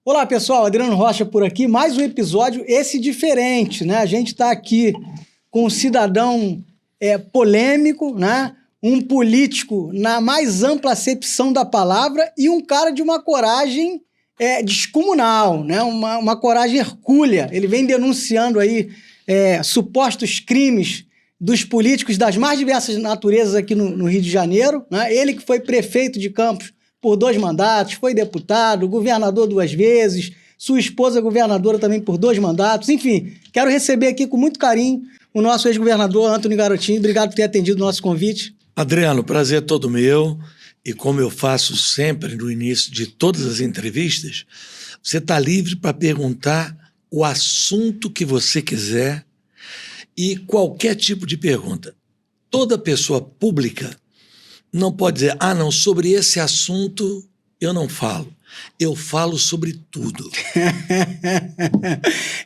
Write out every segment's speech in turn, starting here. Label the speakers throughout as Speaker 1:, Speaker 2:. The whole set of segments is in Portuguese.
Speaker 1: Olá, pessoal, Adriano Rocha por aqui, mais um episódio, esse diferente, né? A gente está aqui com um cidadão polêmico, né? Um político na mais ampla acepção da palavra e um cara de uma coragem descomunal, né? Uma coragem hercúlea. Ele vem denunciando aí supostos crimes dos políticos das mais diversas naturezas aqui no Rio de Janeiro, né? Ele que foi prefeito de Campos por 2 mandatos, foi deputado, governador 2 vezes, sua esposa governadora também por 2 mandatos, enfim, quero receber aqui com muito carinho o nosso ex-governador Antony Garotinho. Obrigado por ter atendido o nosso convite.
Speaker 2: Adriano, prazer é todo meu, e como eu faço sempre no início de todas as entrevistas, você está livre para perguntar o assunto que você quiser e qualquer tipo de pergunta. Toda pessoa pública não pode dizer, não, sobre esse assunto eu não falo. Eu falo sobre tudo.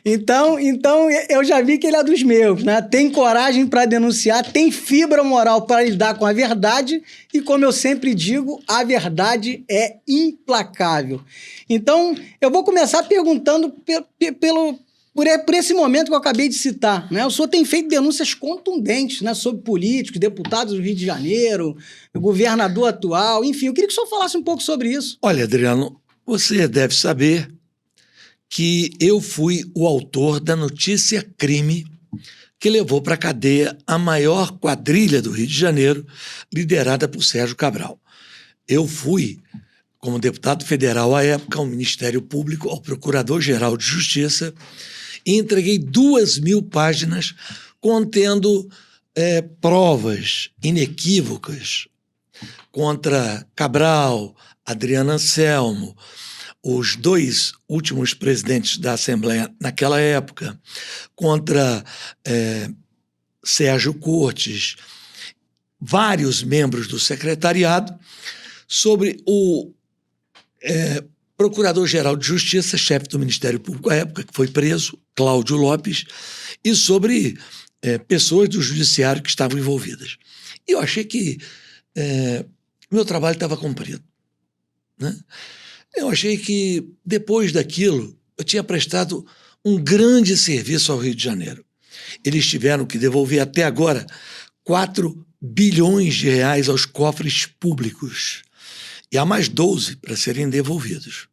Speaker 1: Então, eu já vi que ele é dos meus, né? Tem coragem para denunciar, tem fibra moral para lidar com a verdade e, como eu sempre digo, a verdade é implacável. Então, eu vou começar perguntando por esse momento que eu acabei de citar, né? O senhor tem feito denúncias contundentes, né, sobre políticos, deputados do Rio de Janeiro, governador atual, enfim. Eu queria que o senhor falasse um pouco sobre isso.
Speaker 2: Olha, Adriano, você deve saber que eu fui o autor da notícia crime que levou para a cadeia a maior quadrilha do Rio de Janeiro, liderada por Sérgio Cabral. Eu fui, como deputado federal à época, ao Ministério Público, ao Procurador-Geral de Justiça, e entreguei 2.000 páginas contendo provas inequívocas contra Cabral, Adriano Anselmo, os 2 últimos presidentes da Assembleia naquela época, contra Sérgio Cortes, vários membros do secretariado, sobre o Procurador-Geral de Justiça, chefe do Ministério Público à época, que foi preso, Cláudio Lopes, e sobre pessoas do judiciário que estavam envolvidas. E eu achei que meu trabalho estava cumprido, né? Eu achei que, depois daquilo, eu tinha prestado um grande serviço ao Rio de Janeiro. Eles tiveram que devolver até agora 4 bilhões de reais aos cofres públicos. E há mais 12 para serem devolvidos.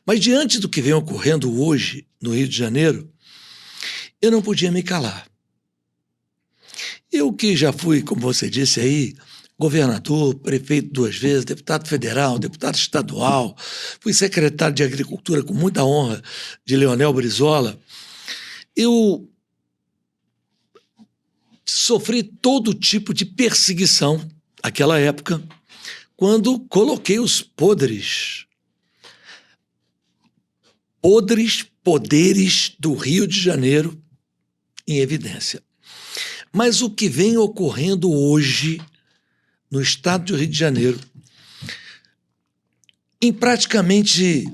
Speaker 2: Mas diante do que vem ocorrendo hoje no Rio de Janeiro, eu não podia me calar. Eu que já fui, como você disse aí, governador, prefeito 2 vezes, deputado federal, deputado estadual, fui secretário de Agricultura com muita honra de Leonel Brizola, eu sofri todo tipo de perseguição naquela época, quando coloquei os podres poderes do Rio de Janeiro em evidência. Mas o que vem ocorrendo hoje no estado do Rio de Janeiro, em praticamente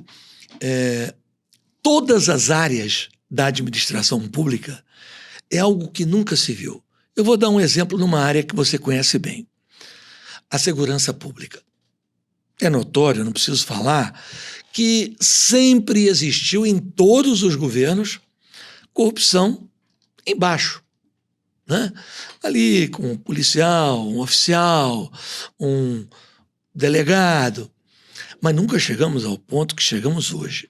Speaker 2: todas as áreas da administração pública, é algo que nunca se viu. Eu vou dar um exemplo numa área que você conhece bem. A segurança pública. É notório, não preciso falar, que sempre existiu em todos os governos corrupção embaixo, né? Ali com um policial, um oficial, um delegado. Mas nunca chegamos ao ponto que chegamos hoje.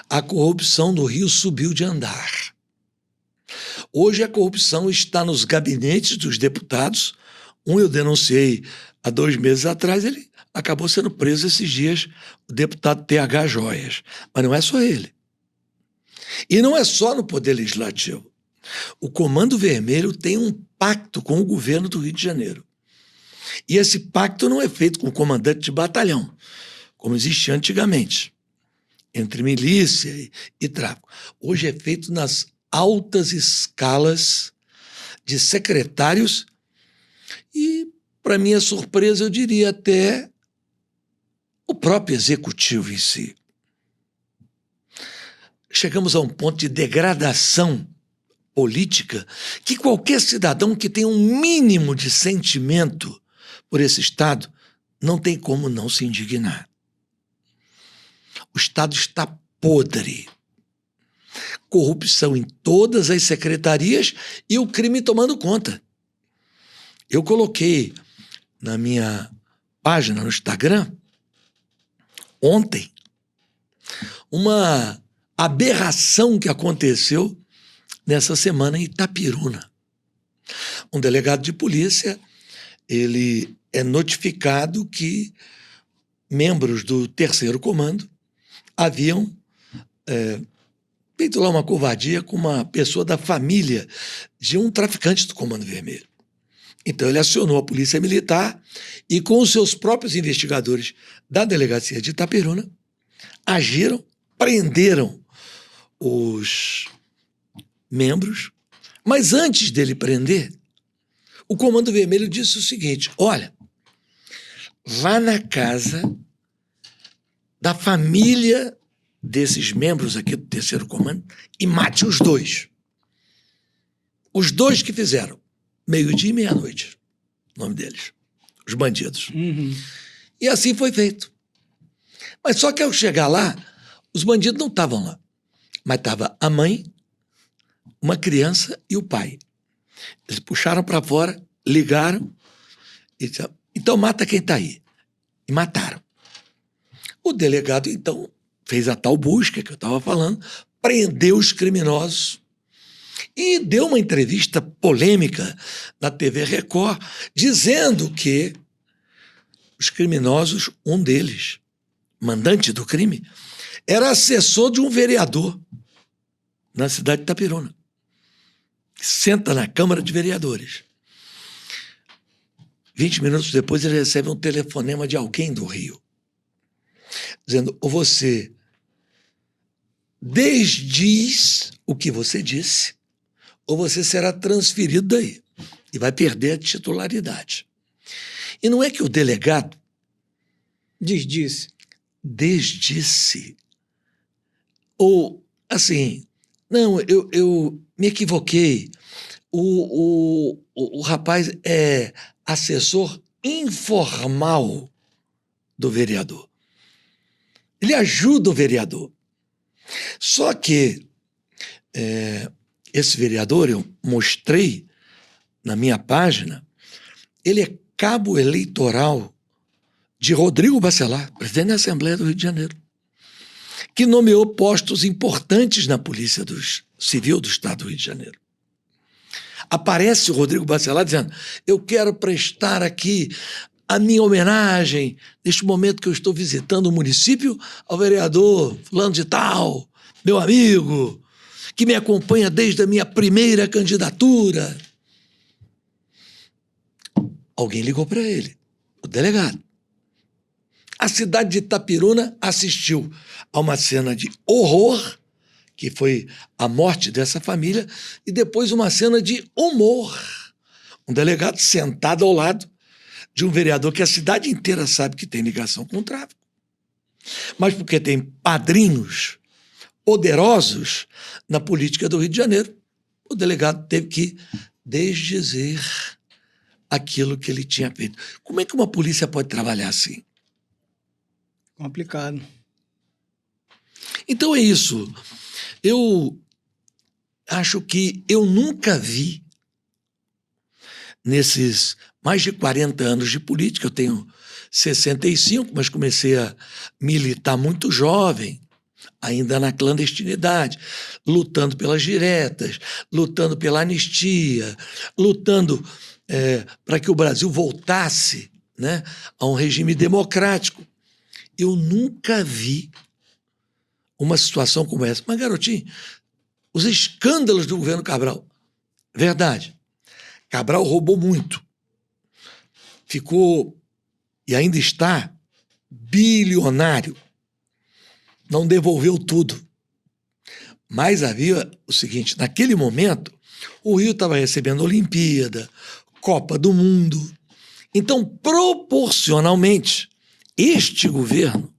Speaker 2: A corrupção no Rio subiu de andar. Hoje a corrupção está nos gabinetes dos deputados. Eu denunciei há 2 meses atrás, ele acabou sendo preso esses dias, o deputado TH Joias. Mas não é só ele. E não é só no Poder Legislativo. O Comando Vermelho tem um pacto com o governo do Rio de Janeiro. E esse pacto não é feito com o comandante de batalhão, como existia antigamente, entre milícia e tráfico. Hoje é feito nas altas escalas de secretários e, para minha surpresa, eu diria até o próprio executivo em si. Chegamos a um ponto de degradação política que qualquer cidadão que tenha um mínimo de sentimento por esse Estado não tem como não se indignar. O Estado está podre. Corrupção em todas as secretarias e o crime tomando conta. Eu coloquei na minha página no Instagram, ontem, uma aberração que aconteceu nessa semana em Itapiruna. Um delegado de polícia, ele é notificado que membros do 3º Comando haviam feito lá uma covardia com uma pessoa da família de um traficante do Comando Vermelho. Então ele acionou a Polícia Militar e, com os seus próprios investigadores da delegacia de Itapiruna, agiram, prenderam os membros, mas antes dele prender, o Comando Vermelho disse o seguinte: olha, vá na casa da família desses membros aqui do 3º Comando e mate os dois. Os dois que fizeram, meio-dia e meia-noite, o nome deles, os bandidos.
Speaker 1: Uhum.
Speaker 2: E assim foi feito. Mas só que ao chegar lá, os bandidos não estavam lá, mas estava a mãe, uma criança e o pai. Eles puxaram para fora, ligaram e disseram: então mata quem está aí. E mataram. O delegado, então, fez a tal busca que eu estava falando, prendeu os criminosos e deu uma entrevista polêmica na TV Record, dizendo que os criminosos, um deles, mandante do crime, era assessor de um vereador na cidade de Itapiruna. Senta na Câmara de Vereadores. 20 minutos depois ele recebe um telefonema de alguém do Rio, dizendo: ou você desdiz o que você disse, ou você será transferido daí e vai perder a titularidade. E não é que o delegado
Speaker 1: Desdisse.
Speaker 2: desdisse, ou assim, não, eu me equivoquei, o rapaz é assessor informal do vereador. Ele ajuda o vereador. Só que esse vereador, eu mostrei na minha página, ele é cabo eleitoral de Rodrigo Bacelar, presidente da Assembleia do Rio de Janeiro, que nomeou postos importantes na Polícia Civil do Estado do Rio de Janeiro. Aparece o Rodrigo Bacelar dizendo: eu quero prestar aqui a minha homenagem, neste momento que eu estou visitando o município, ao vereador fulano de tal, meu amigo, que me acompanha desde a minha primeira candidatura. Alguém ligou para ele, o delegado. A cidade de Itapiruna assistiu a uma cena de horror, que foi a morte dessa família, e depois uma cena de humor. Um delegado sentado ao lado de um vereador que a cidade inteira sabe que tem ligação com o tráfico. Mas porque tem padrinhos poderosos na política do Rio de Janeiro, o delegado teve que desdizer aquilo que ele tinha feito. Como é que uma polícia pode trabalhar assim?
Speaker 1: Complicado.
Speaker 2: Então é isso. Eu acho que eu nunca vi, nesses mais de 40 anos de política, eu tenho 65, mas comecei a militar muito jovem, ainda na clandestinidade, lutando pelas diretas, lutando pela anistia, lutando para que o Brasil voltasse, né, a um regime democrático. Eu nunca vi uma situação como essa. Mas, garotinho, os escândalos do governo Cabral, verdade, Cabral roubou muito. Ficou, e ainda está, bilionário. Não devolveu tudo. Mas havia o seguinte: naquele momento, o Rio estava recebendo Olimpíada, Copa do Mundo. Então, proporcionalmente, este governo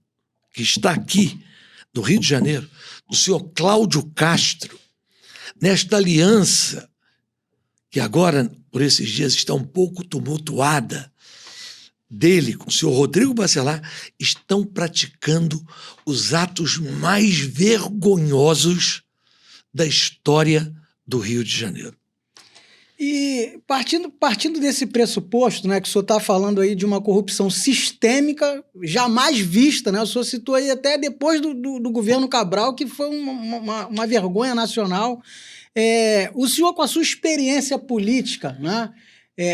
Speaker 2: que está aqui, do Rio de Janeiro, do senhor Cláudio Castro, nesta aliança que agora, por esses dias, está um pouco tumultuada, dele, com o senhor Rodrigo Bacelar, estão praticando os atos mais vergonhosos da história do Rio de Janeiro.
Speaker 1: E partindo desse pressuposto, né, que o senhor está falando aí de uma corrupção sistêmica jamais vista, né? O senhor citou aí até depois do governo Cabral, que foi uma vergonha nacional. O senhor, com a sua experiência política, né?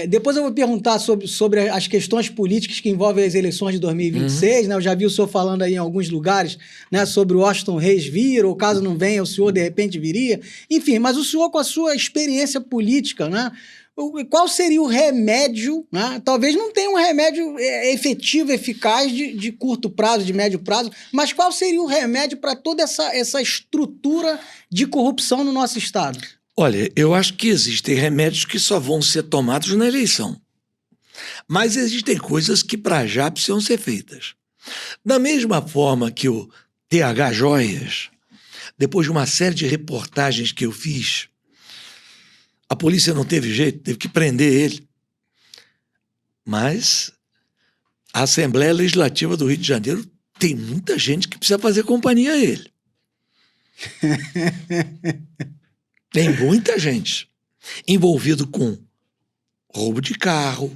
Speaker 1: Depois eu vou perguntar sobre as questões políticas que envolvem as eleições de 2026, né? Eu já vi o senhor falando aí em alguns lugares, né, sobre o Washington Reis vir, ou caso não venha, o senhor de repente viria. Enfim, mas o senhor, com a sua experiência política, né, qual seria o remédio, né? Talvez não tenha um remédio efetivo, eficaz de curto prazo, de médio prazo, mas qual seria o remédio para toda essa estrutura de corrupção no nosso Estado?
Speaker 2: Olha, eu acho que existem remédios que só vão ser tomados na eleição. Mas existem coisas que para já precisam ser feitas. Da mesma forma que o TH Joias, depois de uma série de reportagens que eu fiz, a polícia não teve jeito, teve que prender ele. Mas a Assembleia Legislativa do Rio de Janeiro tem muita gente que precisa fazer companhia a ele. Tem muita gente envolvido com roubo de carro,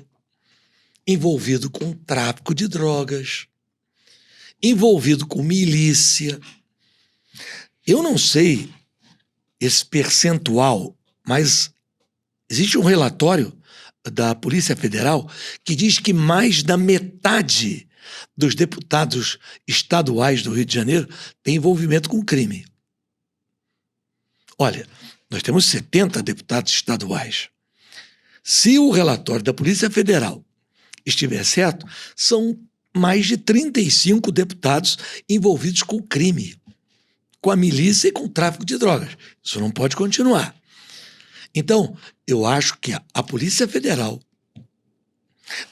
Speaker 2: envolvido com tráfico de drogas, envolvido com milícia. Eu não sei esse percentual, mas existe um relatório da Polícia Federal que diz que mais da metade dos deputados estaduais do Rio de Janeiro tem envolvimento com crime. Olha, nós temos 70 deputados estaduais. Se o relatório da Polícia Federal estiver certo, são mais de 35 deputados envolvidos com crime, com a milícia e com o tráfico de drogas. Isso não pode continuar. Então, eu acho que a Polícia Federal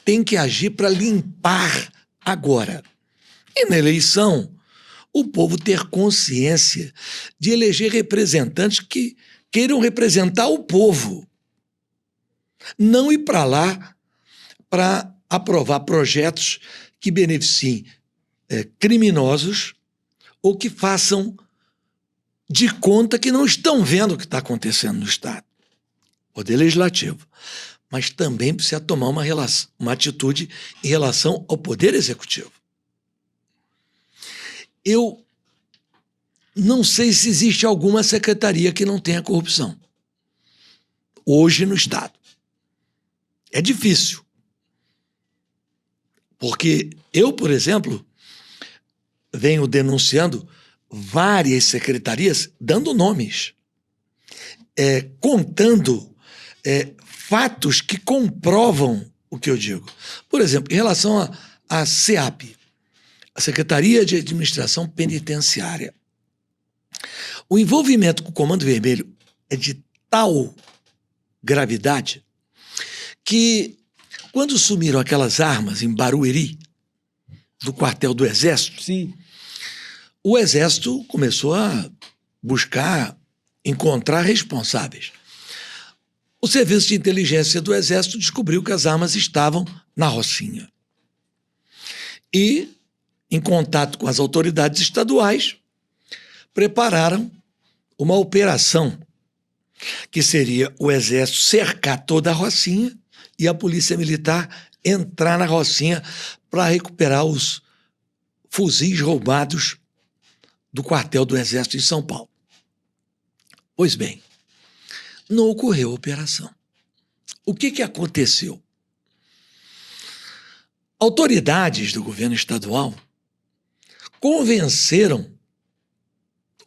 Speaker 2: tem que agir para limpar agora. E na eleição, o povo ter consciência de eleger representantes que queiram representar o povo. Não ir para lá para aprovar projetos que beneficiem criminosos ou que façam de conta que não estão vendo o que está acontecendo no Estado. Poder Legislativo. Mas também precisa tomar uma atitude em relação ao Poder Executivo. Eu não sei se existe alguma secretaria que não tenha corrupção hoje no Estado. É difícil. Porque eu, por exemplo, venho denunciando várias secretarias, dando nomes, contando fatos que comprovam o que eu digo. Por exemplo, em relação à SEAP, a Secretaria de Administração Penitenciária. O envolvimento com o Comando Vermelho é de tal gravidade que, quando sumiram aquelas armas em Barueri, do quartel do Exército,
Speaker 1: sim,
Speaker 2: o Exército começou a buscar encontrar responsáveis. O Serviço de Inteligência do Exército descobriu que as armas estavam na Rocinha. E, em contato com as autoridades estaduais, prepararam uma operação que seria o Exército cercar toda a Rocinha e a Polícia Militar entrar na Rocinha para recuperar os fuzis roubados do quartel do Exército em São Paulo. Pois bem, não ocorreu a operação. O que aconteceu? Autoridades do governo estadual convenceram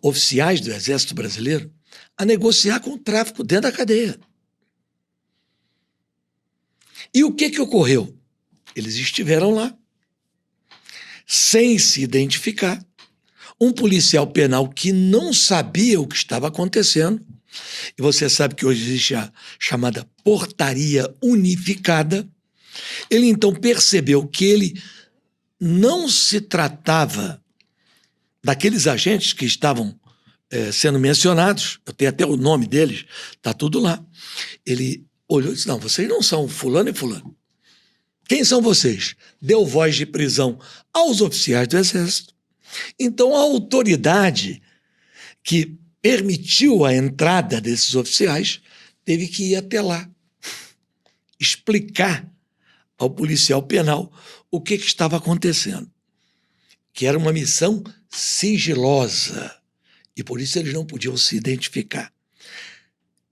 Speaker 2: oficiais do Exército Brasileiro a negociar com o tráfico dentro da cadeia. E o que ocorreu? Eles estiveram lá, sem se identificar, um policial penal que não sabia o que estava acontecendo, e você sabe que hoje existe a chamada portaria unificada, ele então percebeu que ele não se tratava daqueles agentes que estavam sendo mencionados, eu tenho até o nome deles, está tudo lá. Ele olhou e disse, não, vocês não são fulano e fulano. Quem são vocês? Deu voz de prisão aos oficiais do Exército. Então, a autoridade que permitiu a entrada desses oficiais teve que ir até lá, explicar ao policial penal o que estava acontecendo, que era uma missão sigilosa, e por isso eles não podiam se identificar.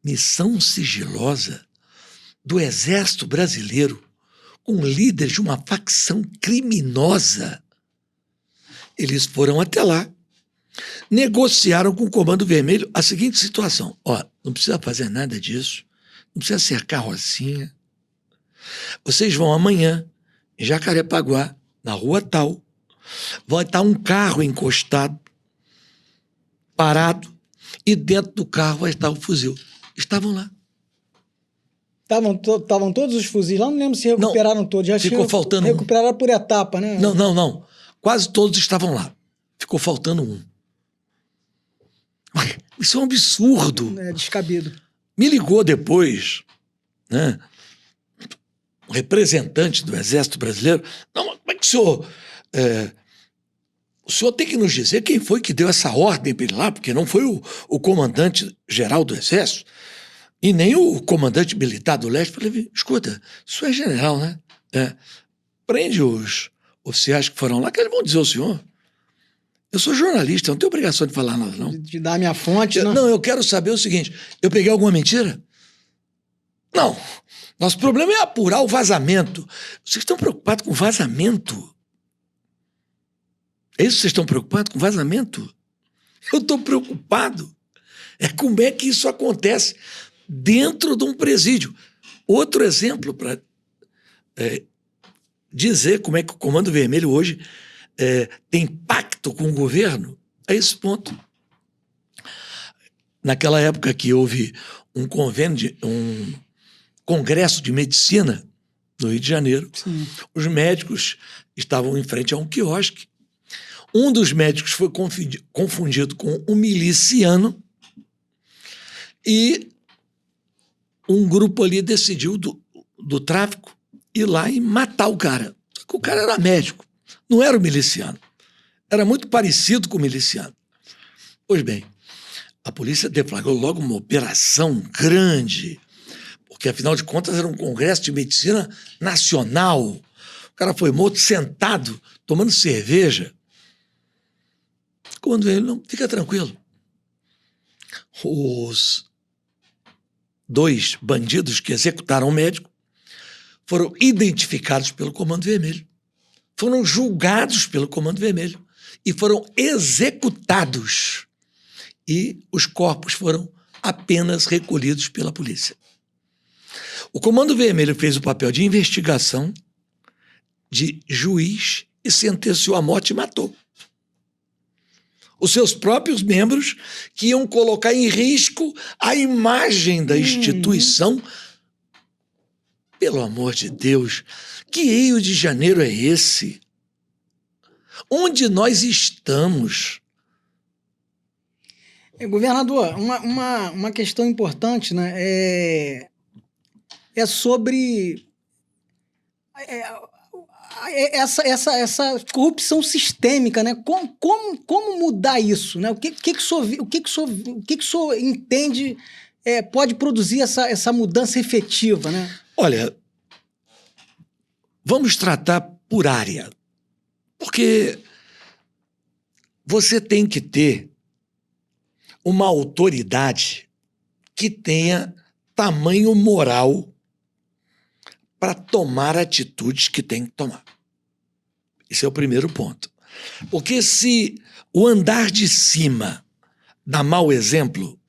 Speaker 2: Missão sigilosa do Exército Brasileiro com líderes de uma facção criminosa. Eles foram até lá, negociaram com o Comando Vermelho a seguinte situação: ó, não precisa fazer nada disso, não precisa cercar Rocinha. Vocês vão amanhã em Jacarepaguá, na rua tal, vai estar um carro encostado, parado, e dentro do carro vai estar o fuzil. Estavam lá.
Speaker 1: Estavam todos os fuzis lá? Não lembro se recuperaram todos. Já
Speaker 2: ficou faltando um.
Speaker 1: Recuperaram por etapa, né?
Speaker 2: Não. Quase todos estavam lá. Ficou faltando um. Isso é um absurdo.
Speaker 1: É descabido.
Speaker 2: Me ligou depois, né, um representante do Exército Brasileiro. Não, mas como é que o senhor... o senhor tem que nos dizer quem foi que deu essa ordem para ele lá, porque não foi o comandante-geral do Exército e nem o comandante militar do Leste. Eu falei, escuta, isso é general, né? Prende os oficiais que foram lá, que eles vão dizer ao senhor. Eu sou jornalista, eu não tenho obrigação de falar nada, não.
Speaker 1: De dar a minha fonte, não?
Speaker 2: Não, eu quero saber o seguinte, eu peguei alguma mentira? Não. Nosso problema é apurar o vazamento. Vocês estão preocupados com vazamento? É isso que vocês estão preocupados com vazamento? Eu estou preocupado. É como é que isso acontece dentro de um presídio. Outro exemplo para dizer como é que o Comando Vermelho hoje tem pacto com o governo, é esse ponto. Naquela época que houve um congresso de medicina no Rio de Janeiro, sim, os médicos estavam em frente a um quiosque. Um dos médicos foi confundido com um miliciano e um grupo ali decidiu do tráfico ir lá e matar o cara. Só que o cara era médico, não era o miliciano. Era muito parecido com o miliciano. Pois bem, a polícia deflagrou logo uma operação grande, porque, afinal de contas, era um congresso de medicina nacional. O cara foi morto sentado, tomando cerveja. Quando ele não, fica tranquilo. Os 2 bandidos que executaram o médico foram identificados pelo Comando Vermelho, foram julgados pelo Comando Vermelho e foram executados. E os corpos foram apenas recolhidos pela polícia. O Comando Vermelho fez o papel de investigação, de juiz, e sentenciou a morte e matou os seus próprios membros, que iam colocar em risco a imagem da instituição. Pelo amor de Deus, que Rio de Janeiro é esse? Onde nós estamos?
Speaker 1: Governador, uma questão importante, né, é sobre essa corrupção sistêmica, né? Como mudar isso, né? O que o senhor entende pode produzir essa mudança efetiva, né?
Speaker 2: Olha, vamos tratar por área, porque você tem que ter uma autoridade que tenha tamanho moral para tomar atitudes que tem que tomar. Esse é o primeiro ponto. Porque se o andar de cima dá mau exemplo,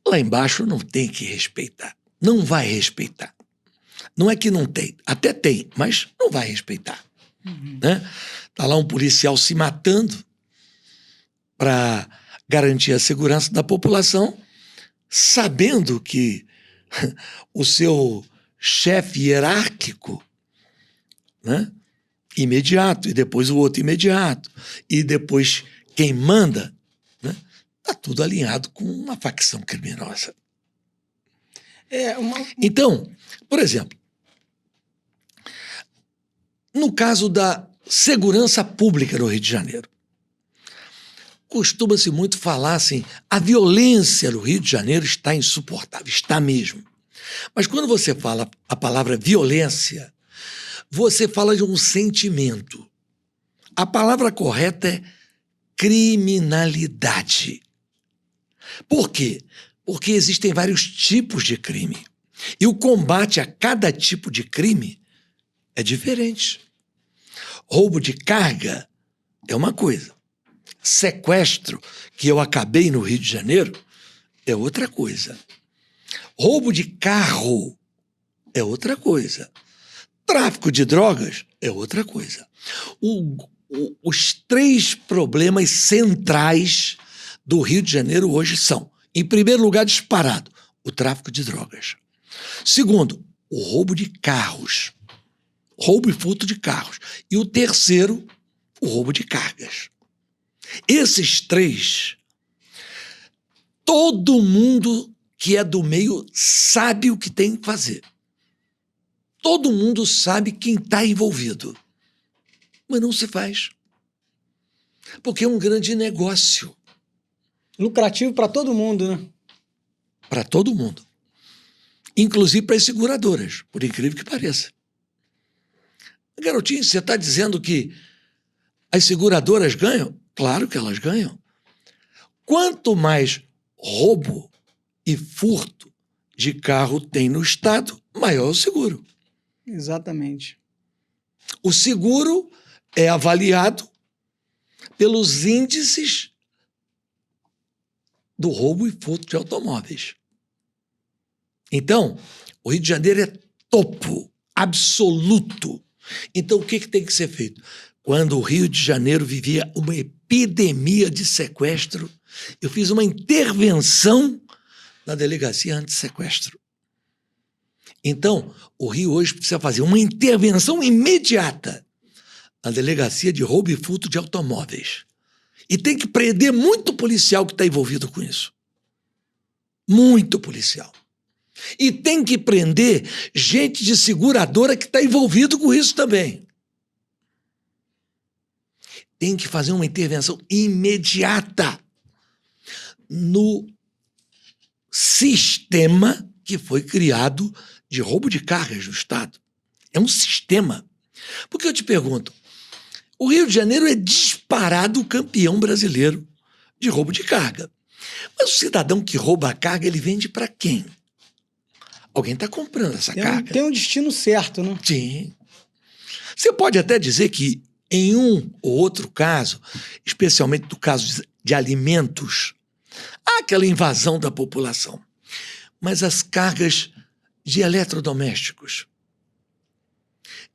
Speaker 2: lá embaixo não tem que respeitar. Não vai respeitar. Não é que não tem, até tem, mas não vai respeitar. Né? Tá lá um policial se matando para garantir a segurança da população, sabendo que o seu chefe hierárquico, né, imediato, e depois o outro imediato, e depois quem manda, né, tá tudo alinhado com uma facção criminosa. Então, por exemplo, No caso da segurança pública no Rio de Janeiro, costuma-se muito falar assim, a violência no Rio de Janeiro está insuportável, está mesmo. Mas quando você fala a palavra violência, você fala de um sentimento. A palavra correta é criminalidade. Por quê? Porque existem vários tipos de crime. E o combate a cada tipo de crime é diferente. Roubo de carga é uma coisa. Sequestro, que eu acabei no Rio de Janeiro, é outra coisa. Roubo de carro é outra coisa. Tráfico de drogas é outra coisa. Os três problemas centrais do Rio de Janeiro hoje são, em primeiro lugar, disparado, o tráfico de drogas. Segundo, o roubo de carros. Roubo e furto de carros. E o terceiro, o roubo de cargas. Esses três, todo mundo que é do meio sabe o que tem que fazer. Todo mundo sabe quem está envolvido. Mas não se faz. Porque é um grande negócio.
Speaker 1: Lucrativo para todo mundo, né?
Speaker 2: Para todo mundo. Inclusive para as seguradoras, por incrível que pareça. Garotinho, você está dizendo que as seguradoras ganham? Claro que elas ganham. Quanto mais roubo e furto de carro tem no Estado, maior o seguro.
Speaker 1: Exatamente.
Speaker 2: O seguro é avaliado pelos índices do roubo e furto de automóveis. Então, o Rio de Janeiro é topo absoluto. Então, o que tem que ser feito? Quando o Rio de Janeiro vivia uma epidemia de sequestro, eu fiz uma intervenção na delegacia anti-sequestro. Então, o Rio hoje precisa fazer uma intervenção imediata na delegacia de roubo e furto de automóveis. E tem que prender muito policial que está envolvido com isso. Muito policial. E tem que prender gente de seguradora que está envolvido com isso também. Tem que fazer uma intervenção imediata no sistema que foi criado de roubo de cargas no Estado. É um sistema. Porque eu te pergunto, o Rio de Janeiro é disparado campeão brasileiro de roubo de carga. Mas o cidadão que rouba a carga, ele vende para quem? Alguém está comprando essa carga.
Speaker 1: Tem um destino certo, né?
Speaker 2: Sim. Você pode até dizer que em um ou outro caso, especialmente no caso de alimentos, há aquela invasão da população. Mas as cargas de eletrodomésticos,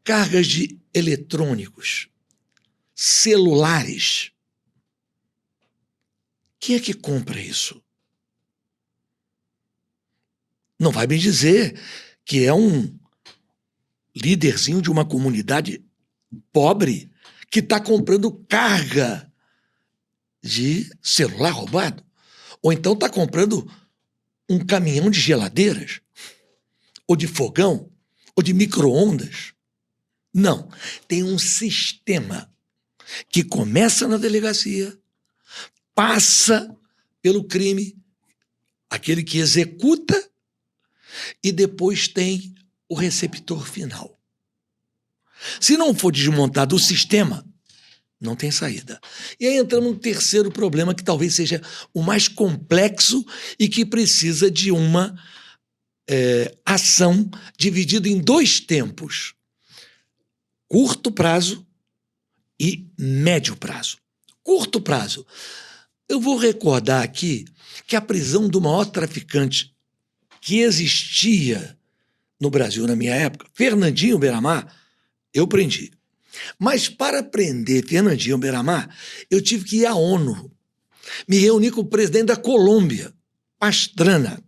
Speaker 2: cargas de eletrônicos, celulares, quem é que compra isso? Não vai me dizer que é um líderzinho de uma comunidade pobre que está comprando carga de celular roubado. Ou então está comprando um caminhão de geladeiras, ou de fogão, ou de micro-ondas. Não. Tem um sistema que começa na delegacia, passa pelo crime, aquele que executa, e depois tem o receptor final. Se não for desmontado o sistema, não tem saída. E aí entramos no terceiro problema, que talvez seja o mais complexo e que precisa de uma ação dividida em dois tempos: curto prazo e médio prazo. Curto prazo. Eu vou recordar aqui que a prisão do maior traficante que existia no Brasil na minha época, Fernandinho Beiramar, eu prendi. Mas para prender Fernandinho Beiramar, eu tive que ir à ONU. Me reuni com o presidente da Colômbia, Pastrana,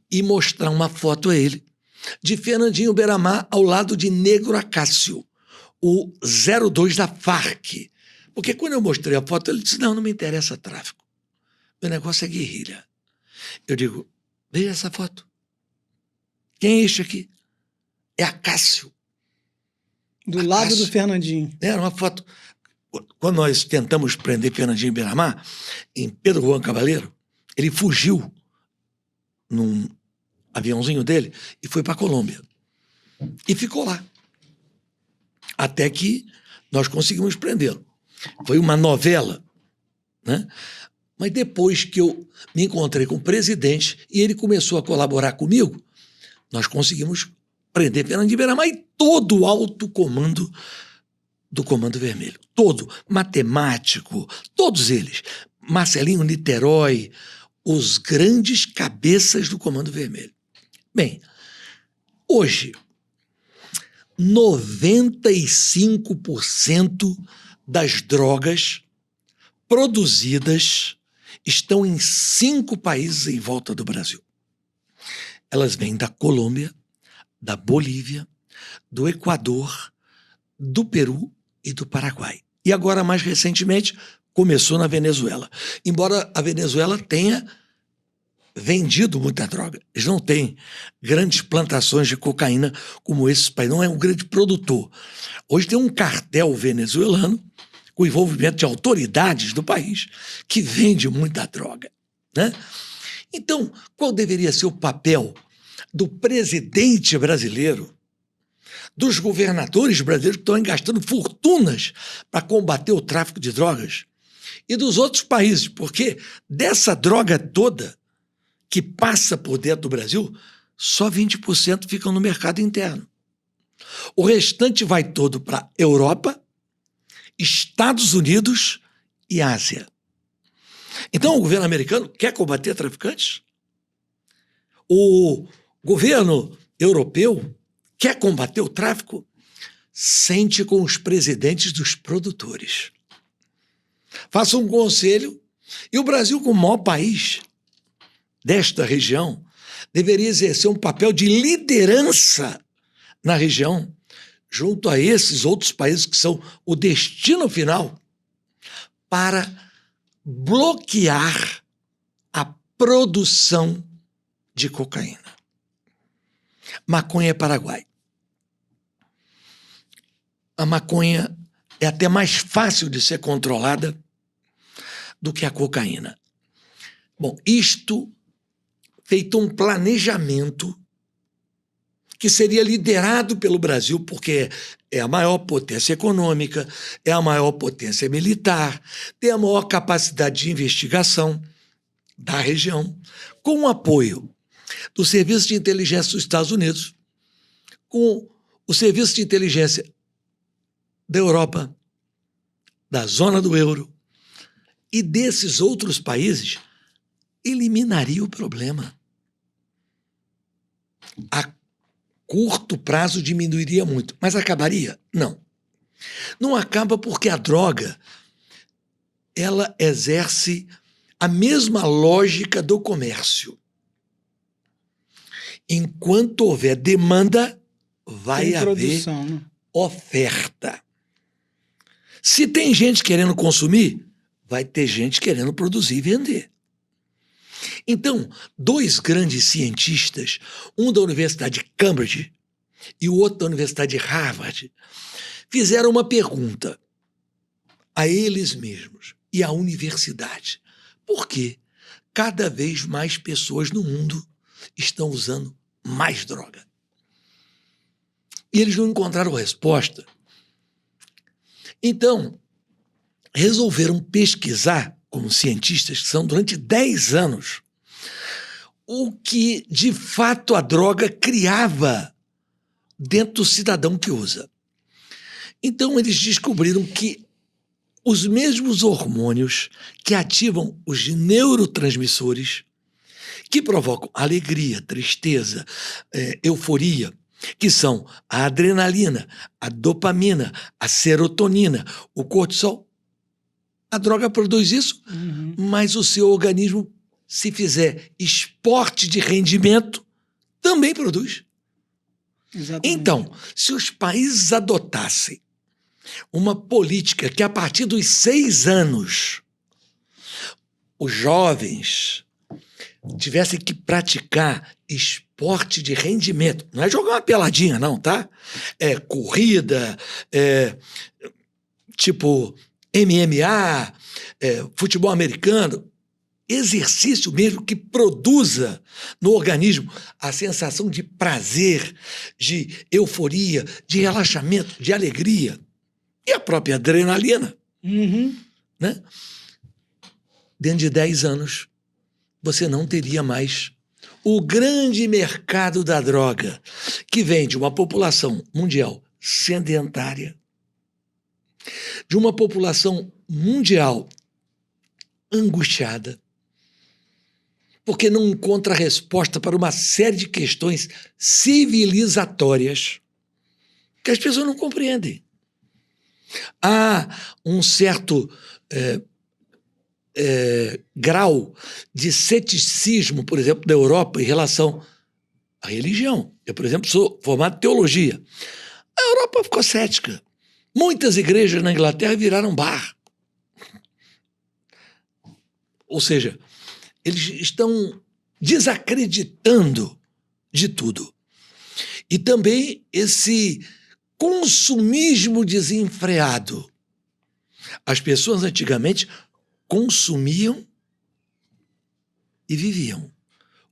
Speaker 2: e mostrar uma foto a ele de Fernandinho Beiramar ao lado de Negro Acácio, o 02 da Farc. Porque quando eu mostrei a foto, ele disse: não me interessa tráfico. Meu negócio é guerrilha. Eu digo: veja essa foto. Quem é este aqui? É Acácio.
Speaker 1: Do lado do Fernandinho.
Speaker 2: Era uma foto. Quando nós tentamos prender Fernandinho Beiramar, em Pedro Juan Cabaleiro, ele fugiu num aviãozinho dele e foi para a Colômbia. E ficou lá. Até que nós conseguimos prendê-lo. Foi uma novela, né? Mas depois que eu me encontrei com o presidente e ele começou a colaborar comigo, nós conseguimos prender Fernandinho Beiramar e todo o alto comando do Comando Vermelho. Todo. Matemático, todos eles. Marcelinho Niterói, os grandes cabeças do Comando Vermelho. Bem, hoje, 95% das drogas produzidas estão em 5 países em volta do Brasil. Elas vêm da Colômbia, da Bolívia, do Equador, do Peru e do Paraguai. E agora, mais recentemente, começou na Venezuela. Embora a Venezuela tenha vendido muita droga. Eles não têm grandes plantações de cocaína como esses países. Não é um grande produtor. Hoje tem um cartel venezuelano com envolvimento de autoridades do país que vende muita droga, né? Então, qual deveria ser o papel do presidente brasileiro, dos governadores brasileiros que estão gastando fortunas para combater o tráfico de drogas e dos outros países? Porque dessa droga toda que passa por dentro do Brasil, só 20% ficam no mercado interno. O restante vai todo para a Europa, Estados Unidos e Ásia. Então o governo americano quer combater traficantes? O governo europeu quer combater o tráfico? Sente com os presidentes dos produtores. Faça um conselho e o Brasil, como o maior país desta região, deveria exercer um papel de liderança na região, junto a esses outros países que são o destino final, para bloquear a produção de cocaína. Maconha é Paraguai. A maconha é até mais fácil de ser controlada do que a cocaína. Bom, isto feito um planejamento que seria liderado pelo Brasil, porque é a maior potência econômica, é a maior potência militar, tem a maior capacidade de investigação da região, com o apoio do Serviço de Inteligência dos Estados Unidos, com o Serviço de Inteligência da Europa, da zona do euro e desses outros países, eliminaria o problema. A curto prazo diminuiria muito, mas acabaria? Não. Não acaba porque a droga, ela exerce a mesma lógica do comércio. Enquanto houver demanda, vai haver oferta. Se tem gente querendo consumir, vai ter gente querendo produzir e vender. Então, 2 grandes cientistas, um da Universidade de Cambridge e o outro da Universidade de Harvard, fizeram uma pergunta a eles mesmos e à universidade. Por que cada vez mais pessoas no mundo estão usando mais droga? E eles não encontraram resposta. Então, resolveram pesquisar, como cientistas que são, durante 10 anos, o que, de fato, a droga criava dentro do cidadão que usa. Então, eles descobriram que os mesmos hormônios que ativam os neurotransmissores, que provocam alegria, tristeza, euforia, que são a adrenalina, a dopamina, a serotonina, o cortisol. A droga produz isso, mas o seu organismo, se fizer esporte de rendimento, também produz.
Speaker 1: Exatamente.
Speaker 2: Então, se os países adotassem uma política que, a partir dos 6 anos, os jovens tivessem que praticar esporte de rendimento. Não é jogar uma peladinha, não, tá? É corrida, tipo MMA, futebol americano. Exercício mesmo que produza no organismo a sensação de prazer, de euforia, de relaxamento, de alegria. E a própria adrenalina.
Speaker 1: Uhum.
Speaker 2: Né? Dentro de 10 anos, você não teria mais o grande mercado da droga, que vem de uma população mundial sedentária, de uma população mundial angustiada, porque não encontra resposta para uma série de questões civilizatórias que as pessoas não compreendem. Há um certo grau de ceticismo, por exemplo, da Europa em relação à religião. Eu, por exemplo, sou formado em teologia. A Europa ficou cética. Muitas igrejas na Inglaterra viraram bar. Ou seja, eles estão desacreditando de tudo. E também esse consumismo desenfreado. As pessoas antigamente consumiam e viviam.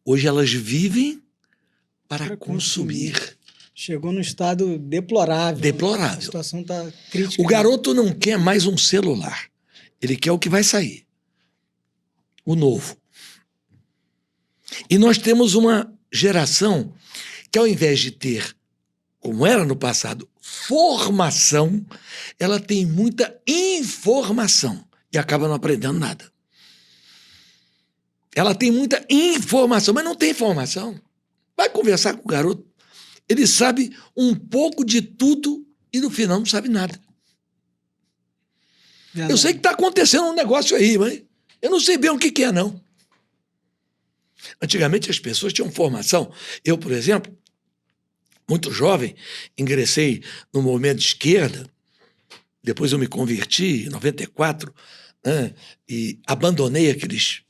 Speaker 2: Hoje elas vivem para consumir.
Speaker 1: Chegou num estado deplorável.
Speaker 2: Deplorável.
Speaker 1: A situação está crítica.
Speaker 2: O garoto não quer mais um celular. Ele quer o que vai sair. O novo. E nós temos uma geração que, ao invés de ter, como era no passado, formação, ela tem muita informação e acaba não aprendendo nada. Ela tem muita informação, mas não tem formação. Vai conversar com o garoto, ele sabe um pouco de tudo e no final não sabe nada. Verdade. Eu sei que está acontecendo um negócio aí, mas eu não sei bem o que é, não. Antigamente as pessoas tinham formação. Eu, por exemplo, muito jovem, ingressei no movimento de esquerda, depois eu me converti em 94, né, e abandonei aqueles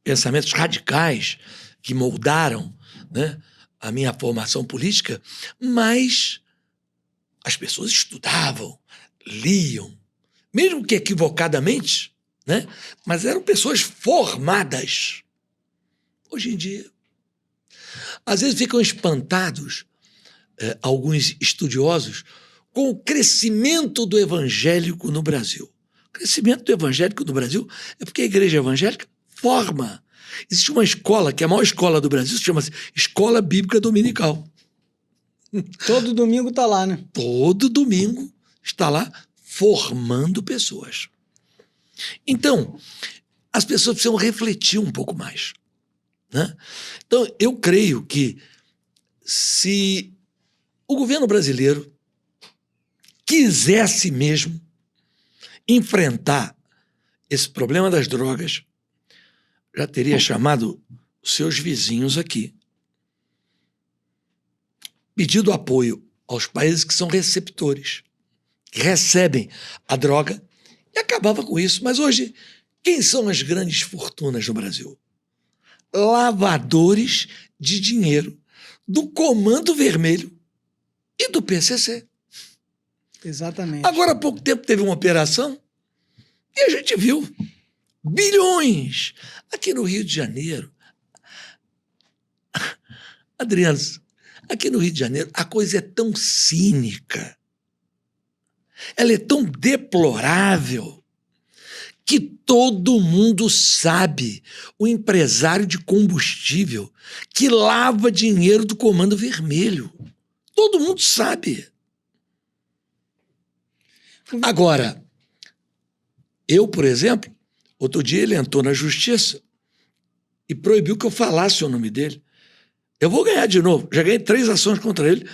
Speaker 2: pensamentos radicais que moldaram, né, a minha formação política, mas as pessoas estudavam, liam, mesmo que equivocadamente, né, mas eram pessoas formadas. Hoje em dia, às vezes ficam espantados alguns estudiosos com o crescimento do evangélico no Brasil. O crescimento do evangélico no Brasil é porque a igreja evangélica forma. Existe uma escola, que é a maior escola do Brasil, chama-se Escola Bíblica Dominical.
Speaker 1: Todo domingo está lá, né?
Speaker 2: Todo domingo está lá formando pessoas. Então, as pessoas precisam refletir um pouco mais. Né? Então, eu creio que se o governo brasileiro quisesse mesmo enfrentar esse problema das drogas, já teria chamado os seus vizinhos aqui, pedido apoio aos países que são receptores, que recebem a droga, e acabava com isso. Mas hoje, quem são as grandes fortunas no Brasil? Lavadores de dinheiro do Comando Vermelho e do PCC.
Speaker 1: Exatamente.
Speaker 2: Agora, há pouco tempo, teve uma operação e a gente viu bilhões aqui no Rio de Janeiro. Adriano, aqui no Rio de Janeiro, a coisa é tão cínica, ela é tão deplorável, que todo mundo sabe, o empresário de combustível que lava dinheiro do Comando Vermelho. Todo mundo sabe. Agora, eu, por exemplo, outro dia ele entrou na justiça e proibiu que eu falasse o nome dele. Eu vou ganhar de novo. Já ganhei 3 ações contra ele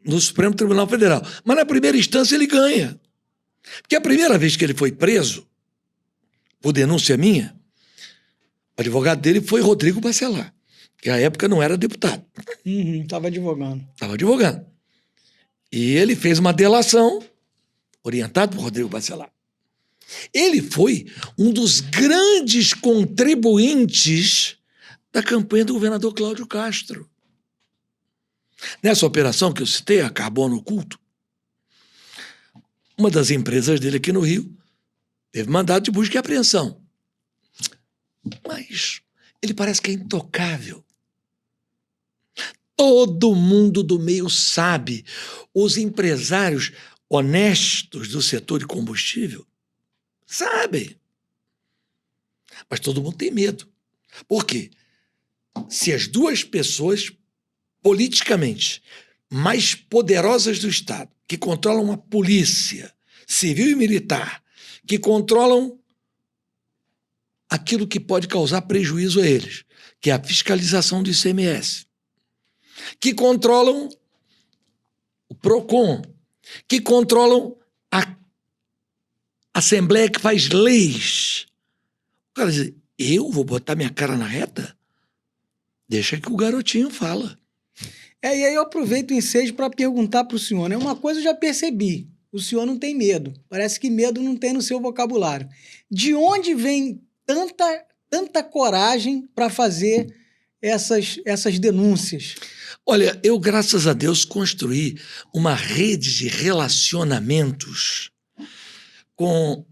Speaker 2: no Supremo Tribunal Federal. Mas na primeira instância ele ganha. Porque a primeira vez que ele foi preso, por denúncia minha, o advogado dele foi Rodrigo Bacelar, que à época não era deputado.
Speaker 1: Estava advogando.
Speaker 2: Estava advogando. E ele fez uma delação, orientado por Rodrigo Bacelar. Ele foi um dos grandes contribuintes da campanha do governador Cláudio Castro. Nessa operação que eu citei, a Carbono Oculto, uma das empresas dele aqui no Rio teve mandado de busca e apreensão. Mas ele parece que é intocável. Todo mundo do meio sabe. Os empresários honestos do setor de combustível sabem. Mas todo mundo tem medo. Por quê? Se as duas pessoas politicamente mais poderosas do Estado, que controlam a polícia civil e militar, que controlam aquilo que pode causar prejuízo a eles, que é a fiscalização do ICMS, que controlam o PROCON, que controlam a Assembleia que faz leis. O cara diz, eu vou botar minha cara na reta? Deixa que o garotinho fala.
Speaker 1: E aí eu aproveito o ensejo para perguntar para o senhor, né? Uma coisa eu já percebi, o senhor não tem medo. Parece que medo não tem no seu vocabulário. De onde vem tanta coragem para fazer essas denúncias?
Speaker 2: Olha, eu, graças a Deus, construí uma rede de relacionamentos com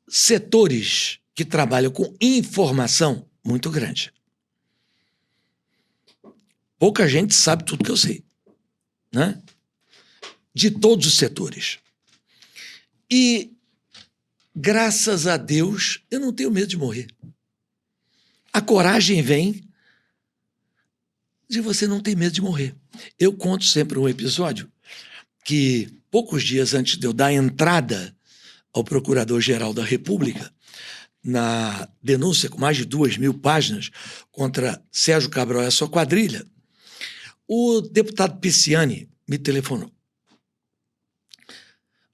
Speaker 2: setores que trabalham com informação muito grande. Pouca gente sabe tudo que eu sei, né? De todos os setores. E, graças a Deus, eu não tenho medo de morrer. A coragem vem de você não ter medo de morrer. Eu conto sempre um episódio que, poucos dias antes de eu dar entrada ao Procurador-Geral da República, na denúncia com mais de 2.000 páginas contra Sérgio Cabral e a sua quadrilha, o deputado Pisciani me telefonou.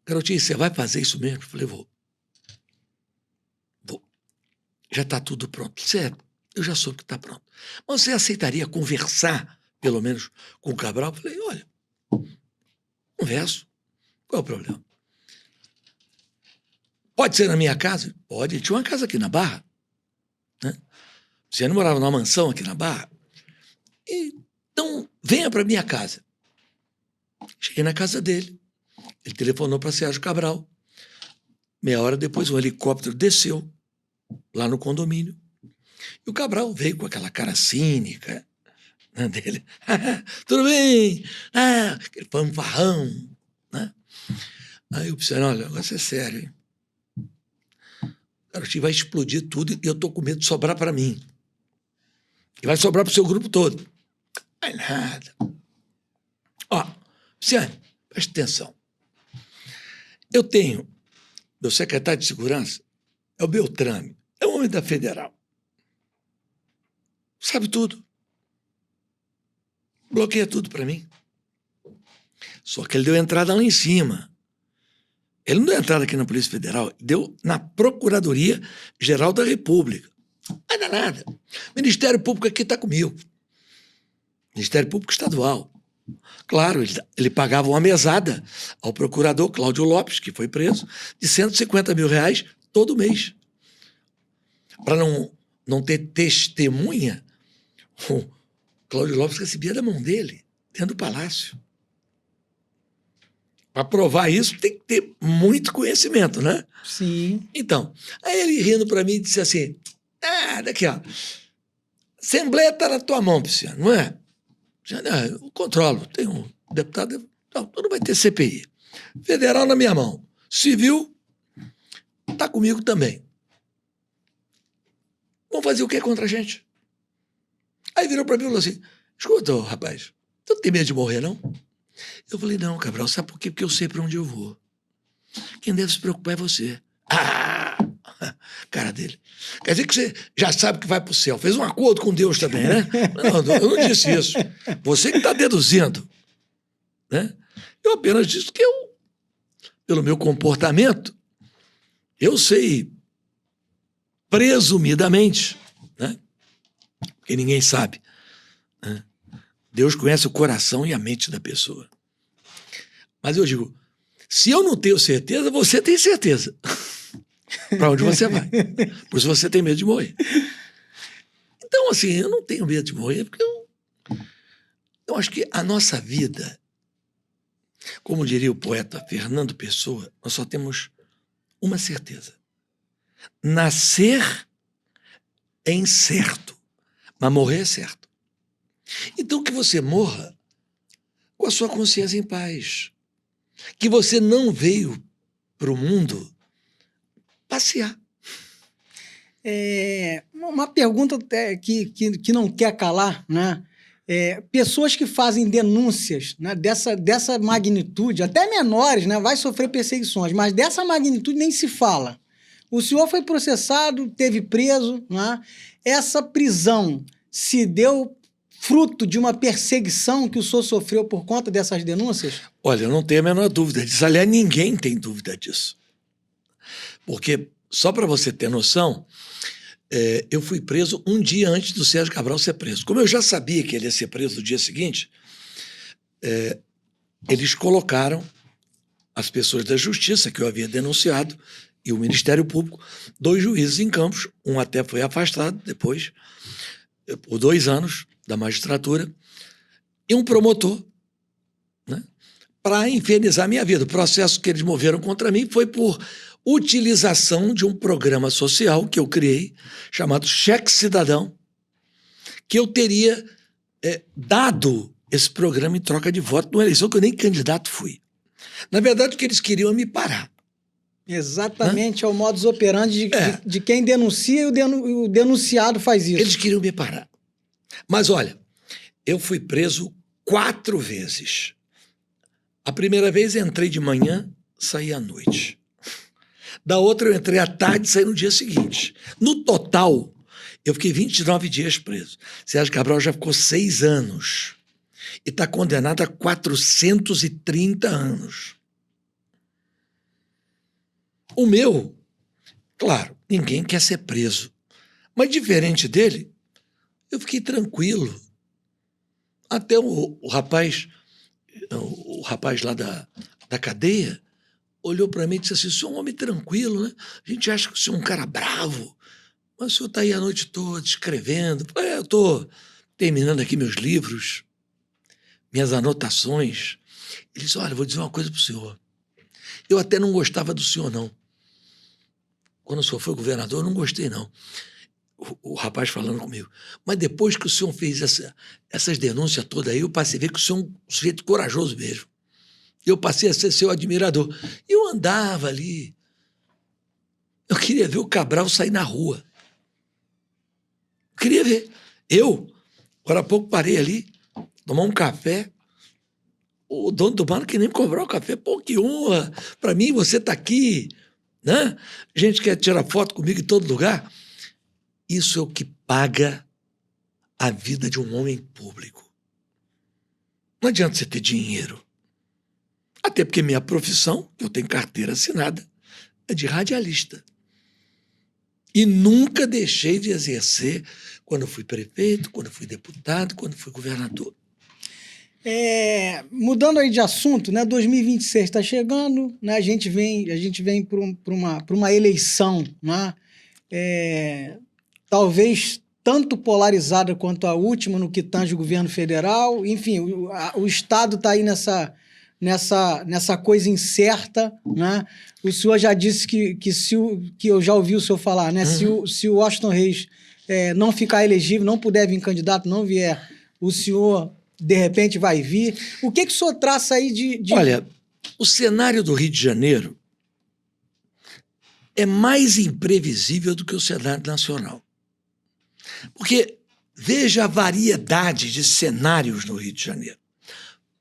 Speaker 2: Garotinho, você vai fazer isso mesmo? Eu falei, vou. Já está tudo pronto. Certo, eu já soube que está pronto. Mas você aceitaria conversar, pelo menos, com o Cabral? Eu falei, olha, converso. Qual é o problema? Pode ser na minha casa? Pode. Ele tinha uma casa aqui na Barra. Né? Você não morava numa mansão aqui na Barra? Então, venha para minha casa. Cheguei na casa dele. Ele telefonou para Sérgio Cabral. Meia hora depois, um helicóptero desceu lá no condomínio. E o Cabral veio com aquela cara cínica, né, dele. Tudo bem? Aquele fanfarrão. Né? Aí eu pensei, olha, o negócio é sério, hein? O garotinho vai explodir tudo e eu tô com medo de sobrar para mim. E vai sobrar para o seu grupo todo. Vai nada. Ó, Luciane, preste atenção. Eu tenho, meu secretário de segurança é o Beltrame, é um homem da Federal. Sabe tudo. Bloqueia tudo para mim. Só que ele deu entrada lá em cima. Ele não deu entrada aqui na Polícia Federal, deu na Procuradoria-Geral da República. Não dá nada. O Ministério Público aqui está comigo. Ministério Público Estadual. Claro, ele pagava uma mesada ao procurador Cláudio Lopes, que foi preso, de R$150 mil todo mês. Para não ter testemunha, o Cláudio Lopes recebia da mão dele, dentro do palácio. Para provar isso, tem que ter muito conhecimento, né?
Speaker 1: Sim.
Speaker 2: Então, aí ele rindo para mim disse assim, daqui, ó, Assembleia está na tua mão, Pisciano, não é? Eu controlo, tem um deputado, não, tudo vai ter CPI. Federal na minha mão, civil está comigo também. Vamos fazer o que contra a gente? Aí virou para mim e falou assim, escuta, rapaz, tu não tem medo de morrer, não? Eu falei, não, Cabral, sabe por quê? Porque eu sei para onde eu vou. Quem deve se preocupar é você. Cara dele. Quer dizer que você já sabe que vai para o céu. Fez um acordo com Deus também, né? Não, eu não disse isso. Você que está deduzindo. Né? Eu apenas disse que eu, pelo meu comportamento, eu sei, presumidamente, né? Porque ninguém sabe, né? Deus conhece o coração e a mente da pessoa. Mas eu digo, se eu não tenho certeza, você tem certeza. Para onde você vai. Por isso você tem medo de morrer. Então, assim, eu não tenho medo de morrer, porque Eu acho que a nossa vida, como diria o poeta Fernando Pessoa, nós só temos uma certeza. Nascer é incerto, mas morrer é certo. Então que você morra com a sua consciência em paz. Que você não veio para o mundo passear.
Speaker 1: Uma pergunta até que não quer calar, né? Pessoas que fazem denúncias, né, dessa magnitude, até menores, né, vai sofrer perseguições, mas dessa magnitude nem se fala. O senhor foi processado, teve preso, né? Essa prisão se deu fruto de uma perseguição que o senhor sofreu por conta dessas denúncias?
Speaker 2: Olha, eu não tenho a menor dúvida disso. Aliás, ninguém tem dúvida disso. Porque, só para você ter noção, eu fui preso um dia antes do Sérgio Cabral ser preso. Como eu já sabia que ele ia ser preso no dia seguinte, eles colocaram as pessoas da justiça que eu havia denunciado e o Ministério Público, 2 juízes em Campos, um até foi afastado depois, por 2 anos da magistratura, e um promotor, né, para infernizar a minha vida. O processo que eles moveram contra mim foi por utilização de um programa social que eu criei, chamado Cheque Cidadão, que eu teria dado esse programa em troca de voto numa eleição que eu nem candidato fui. Na verdade, o que eles queriam é me parar.
Speaker 1: Exatamente, é o modus operandi de quem denuncia e o denunciado faz isso.
Speaker 2: Eles queriam me parar. Mas olha, eu fui preso 4 vezes. A primeira vez entrei de manhã, saí à noite. Da outra eu entrei à tarde e saí no dia seguinte. No total, eu fiquei 29 dias preso. Sérgio Cabral já ficou 6 anos. E está condenado a 430 anos. O meu, claro, ninguém quer ser preso. Mas diferente dele, eu fiquei tranquilo. Até o rapaz lá da cadeia olhou para mim e disse assim: o senhor é um homem tranquilo, né? A gente acha que o senhor é um cara bravo, mas o senhor está aí a noite toda escrevendo. Eu estou terminando aqui meus livros, minhas anotações. Ele disse: olha, vou dizer uma coisa para o senhor. Eu até não gostava do senhor, não. Quando o senhor foi governador, eu não gostei, não. O rapaz falando comigo. Mas depois que o senhor fez essas denúncias todas aí, eu passei a ver que o senhor é um sujeito corajoso mesmo. Eu passei a ser seu admirador. E eu andava ali. Eu queria ver o Cabral sair na rua. Eu queria ver. Agora há pouco parei ali, tomar um café. O dono do bar não queria nem me cobrar o café. Pô, que honra. Para mim, você está aqui. Né? Gente quer tirar foto comigo em todo lugar. Isso é o que paga a vida de um homem público. Não adianta você ter dinheiro. Até porque minha profissão, eu tenho carteira assinada, é de radialista. E nunca deixei de exercer quando fui prefeito, quando fui deputado, quando fui governador.
Speaker 1: Mudando aí de assunto, né? 2026 está chegando, né? A gente vem para uma eleição, né? Talvez tanto polarizada quanto a última no que tange o governo federal. Enfim, o Estado está aí nessa coisa incerta, né? O senhor já disse que eu já ouvi o senhor falar, né?
Speaker 2: Uhum.
Speaker 1: Se o Washington Reis não ficar elegível, não puder vir candidato, não vier, o senhor de repente vai vir. O que o senhor traça aí de...
Speaker 2: Olha, o cenário do Rio de Janeiro é mais imprevisível do que o cenário nacional. Porque veja a variedade de cenários no Rio de Janeiro.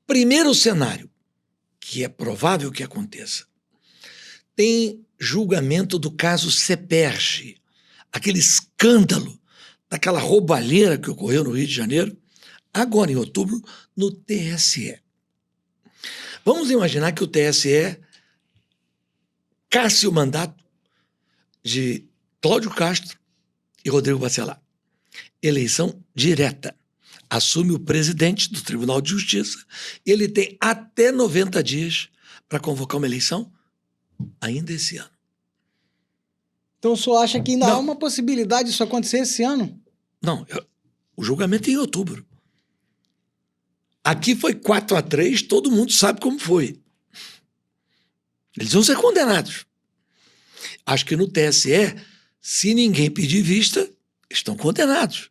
Speaker 2: Primeiro cenário, que é provável que aconteça, tem julgamento do caso Seperge, aquele escândalo daquela roubalheira que ocorreu no Rio de Janeiro, agora em outubro, no TSE. Vamos imaginar que o TSE casse o mandato de Cláudio Castro e Rodrigo Bacelar. Eleição direta. Assume o presidente do Tribunal de Justiça e ele tem até 90 dias para convocar uma eleição ainda esse ano.
Speaker 1: Então o senhor acha que ainda há uma possibilidade disso acontecer esse ano?
Speaker 2: Não, o julgamento é em outubro. Aqui foi 4-3, todo mundo sabe como foi. Eles vão ser condenados. Acho que no TSE, se ninguém pedir vista, estão condenados.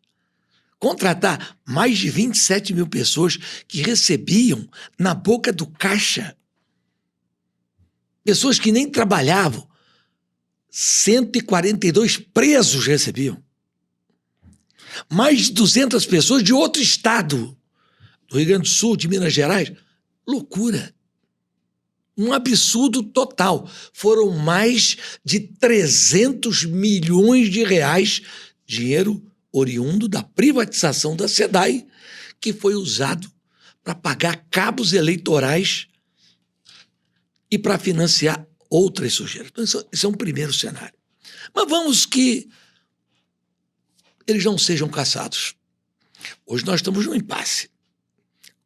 Speaker 2: Contratar mais de 27 mil pessoas que recebiam na boca do caixa. Pessoas que nem trabalhavam. 142 presos recebiam. Mais de 200 pessoas de outro estado. Do Rio Grande do Sul, de Minas Gerais. Loucura. Um absurdo total. Foram mais de 300 milhões de reais, dinheiro oriundo da privatização da SEDAI, que foi usado para pagar cabos eleitorais e para financiar outras sujeiras. Então, isso é um primeiro cenário. Mas vamos que eles não sejam caçados. Hoje nós estamos num impasse.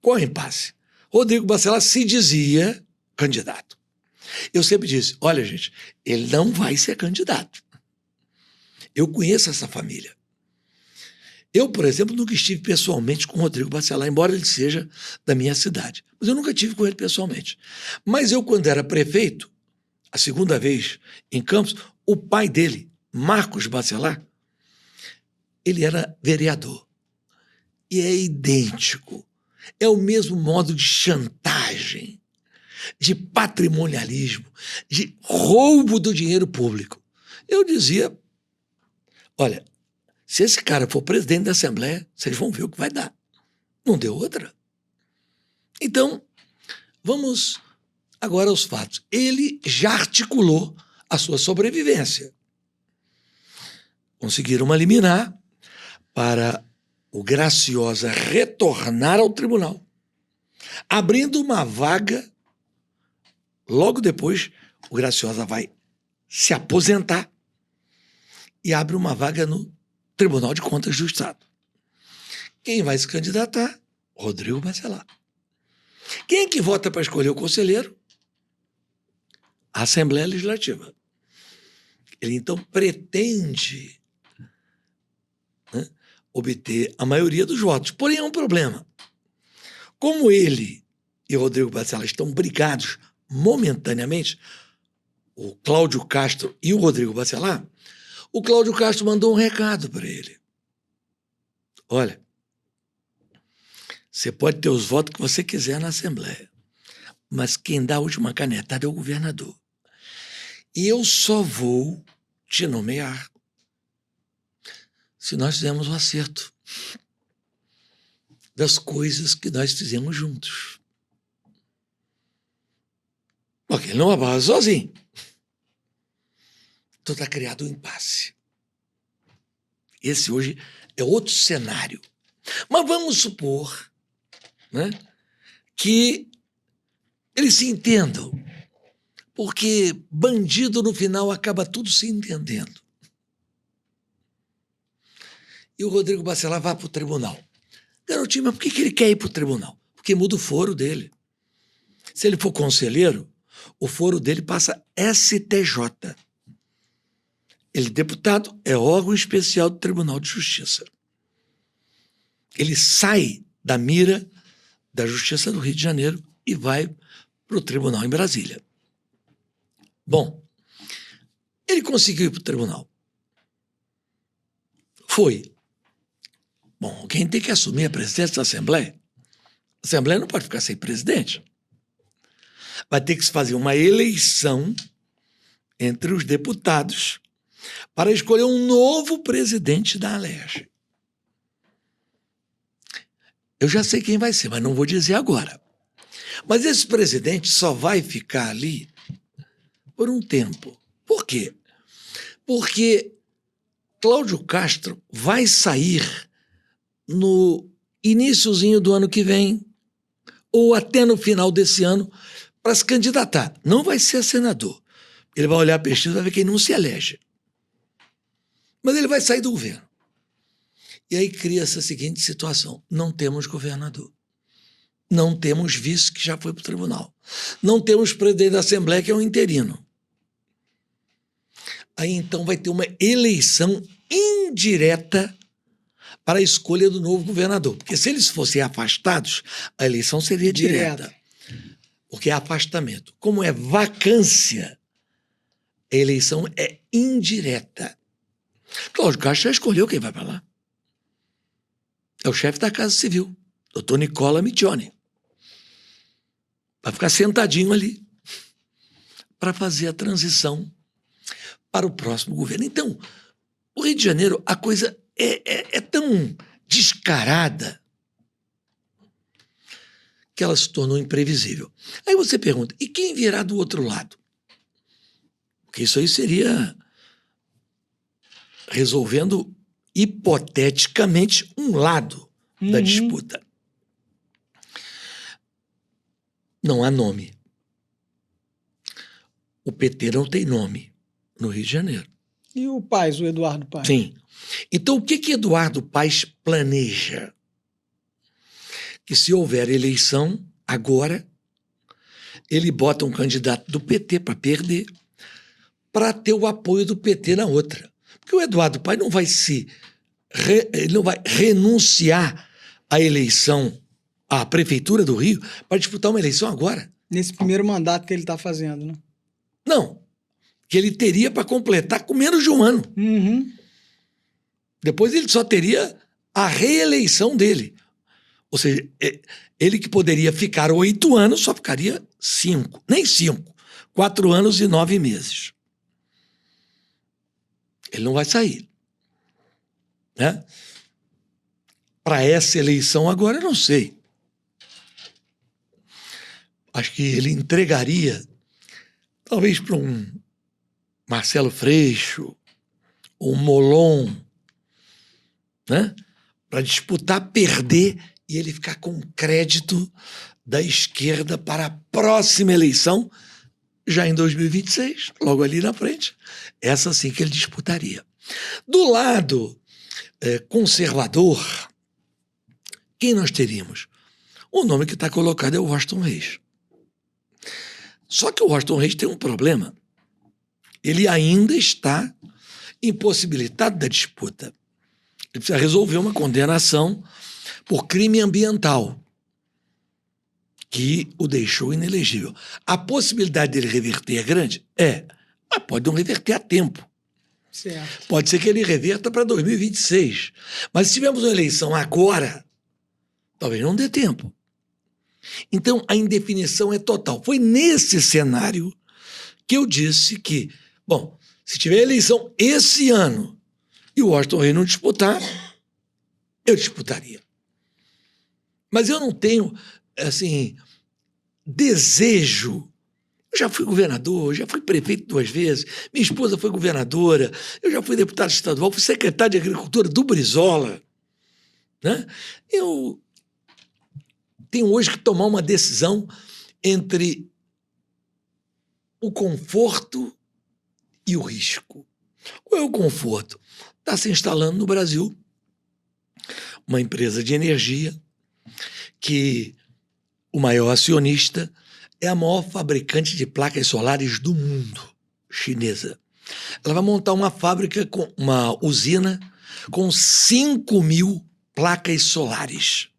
Speaker 2: Qual é o impasse? Rodrigo Bacelar se dizia candidato. Eu sempre disse, olha, gente, ele não vai ser candidato. Eu conheço essa família. Eu, por exemplo, nunca estive pessoalmente com o Rodrigo Bacelar, embora ele seja da minha cidade. Mas eu nunca estive com ele pessoalmente. Mas eu, quando era prefeito, a segunda vez em Campos, o pai dele, Marcos Bacelar, ele era vereador. E é idêntico. É o mesmo modo de chantagem, de patrimonialismo, de roubo do dinheiro público. Eu dizia, olha, se esse cara for presidente da Assembleia, vocês vão ver o que vai dar. Não deu outra. Então, vamos agora aos fatos. Ele já articulou a sua sobrevivência. Conseguiram uma liminar para o Graciosa retornar ao tribunal, abrindo uma vaga. Logo depois, o Graciosa vai se aposentar e abre uma vaga no Tribunal de Contas do Estado. Quem vai se candidatar? Rodrigo Bacelar. Quem é que vota para escolher o conselheiro? A Assembleia Legislativa. Ele, então, pretende, né, obter a maioria dos votos. Porém, é um problema. Como ele e Rodrigo Bacelar estão brigados momentaneamente, o Cláudio Castro e o Rodrigo Bacelar, o Cláudio Castro mandou um recado para ele. Olha, você pode ter os votos que você quiser na Assembleia, mas quem dá a última canetada é o governador. E eu só vou te nomear se nós fizermos o acerto das coisas que nós fizemos juntos. Porque ele não abarra sozinho. Então está criado um impasse. Esse hoje é outro cenário. Mas vamos supor, né, que eles se entendam. Porque bandido, no final, acaba tudo se entendendo. E o Rodrigo Bacelar vai para o tribunal. Garotinho, mas por que ele quer ir para o tribunal? Porque muda o foro dele. Se ele for conselheiro, o foro dele passa STJ. Ele, deputado, é órgão especial do Tribunal de Justiça. Ele sai da mira da Justiça do Rio de Janeiro e vai para o tribunal em Brasília. Bom, ele conseguiu ir para o tribunal. Foi. Bom, quem tem que assumir a presidência da Assembleia? A Assembleia não pode ficar sem presidente. Vai ter que se fazer uma eleição entre os deputados para escolher um novo presidente da Alerj. Eu já sei quem vai ser, mas não vou dizer agora. Mas esse presidente só vai ficar ali por um tempo. Por quê? Porque Cláudio Castro vai sair no iniciozinho do ano que vem, ou até no final desse ano, para se candidatar. Não vai ser senador. Ele vai olhar a pesquisa e vai ver quem não se elege. Mas ele vai sair do governo. E aí cria-se a seguinte situação. Não temos governador. Não temos vice, que já foi para o tribunal. Não temos presidente da Assembleia, que é um interino. Aí então vai ter uma eleição indireta para a escolha do novo governador. Porque se eles fossem afastados, a eleição seria direta. Porque é afastamento. Como é vacância, a eleição é indireta. Cláudio Castro já escolheu quem vai para lá. É o chefe da Casa Civil, doutor Nicola Michione. Vai ficar sentadinho ali para fazer a transição para o próximo governo. Então, o Rio de Janeiro, a coisa é tão descarada que ela se tornou imprevisível. Aí você pergunta, e quem virá do outro lado? Porque isso aí seria resolvendo hipoteticamente um lado da disputa. Não há nome. O PT não tem nome no Rio de Janeiro.
Speaker 1: E o Paes, o Eduardo Paes?
Speaker 2: Sim. Então, o que Eduardo Paes planeja? Que se houver eleição agora, ele bota um candidato do PT para perder, para ter o apoio do PT na outra. Porque o Eduardo Paes não vai ele não vai renunciar à eleição, à Prefeitura do Rio, para disputar uma eleição agora.
Speaker 1: Nesse primeiro mandato que ele está fazendo, né?
Speaker 2: Não. Que ele teria para completar com menos de um ano. Depois ele só teria a reeleição dele. Ou seja, ele que poderia ficar 8 anos, só ficaria 5. Nem 5. 4 anos e 9 meses. Ele não vai sair. Né? Para essa eleição agora, eu não sei. Acho que ele entregaria, talvez para um Marcelo Freixo, ou um Molon, né? Para disputar, perder e ele ficar com crédito da esquerda para a próxima eleição, já em 2026, logo ali na frente. Essa sim que ele disputaria. Do lado conservador, quem nós teríamos? O nome que está colocado é o Washington Reis. Só que o Washington Reis tem um problema. Ele ainda está impossibilitado da disputa. Ele precisa resolver uma condenação por crime ambiental que o deixou inelegível. A possibilidade dele reverter é grande? É. Mas pode não reverter a tempo.
Speaker 1: Certo.
Speaker 2: Pode ser que ele reverta para 2026. Mas se tivermos uma eleição agora, talvez não dê tempo. Então, a indefinição é total. Foi nesse cenário que eu disse que, bom, se tiver eleição esse ano e o Washington Reis não disputar, eu disputaria. Mas eu não tenho, assim, desejo. Eu já fui governador, já fui prefeito 2 vezes, minha esposa foi governadora, eu já fui deputado estadual, fui secretário de Agricultura do Brizola. Né? Eu tenho hoje que tomar uma decisão entre o conforto e o risco. Qual é o conforto? Está se instalando no Brasil uma empresa de energia que o maior acionista é a maior fabricante de placas solares do mundo, chinesa. Ela vai montar uma fábrica, uma usina com 5.000 placas solares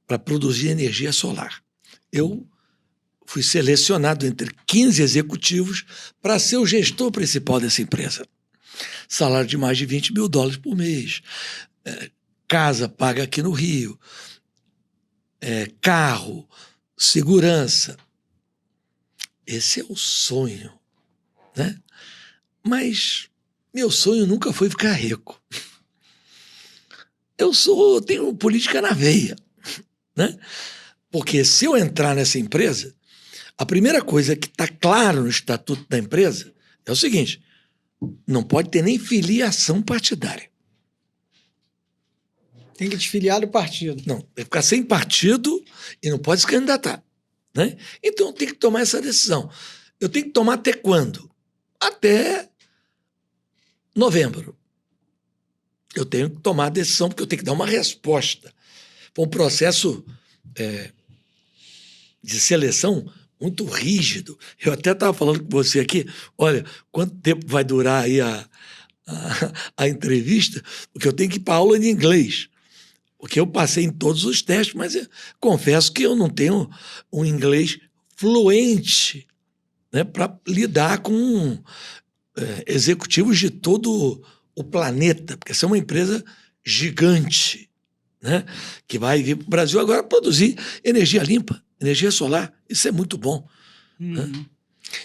Speaker 2: para produzir energia solar. Eu fui selecionado entre 15 executivos para ser o gestor principal dessa empresa. Salário de mais de $20 mil por mês, casa paga aqui no Rio, carro, segurança. Esse é o sonho, né? Mas meu sonho nunca foi ficar rico. Eu tenho política na veia, né? Porque se eu entrar nessa empresa, a primeira coisa que está claro no estatuto da empresa é o seguinte: não pode ter nem filiação partidária.
Speaker 1: Tem que desfiliar do partido.
Speaker 2: Não, tem que ficar sem partido e não pode se candidatar. Né? Então eu tenho que tomar essa decisão. Eu tenho que tomar até quando? Até novembro. Eu tenho que tomar a decisão, porque eu tenho que dar uma resposta. Foi um processo de seleção muito rígido. Eu até estava falando com você aqui, olha, quanto tempo vai durar aí a entrevista, porque eu tenho que ir para aula de inglês. Porque eu passei em todos os testes, mas eu confesso que eu não tenho um inglês fluente, né, para lidar com executivos de todo o planeta, porque essa é uma empresa gigante, né, que vai vir para o Brasil agora produzir energia limpa, energia solar. Isso é muito bom. Né?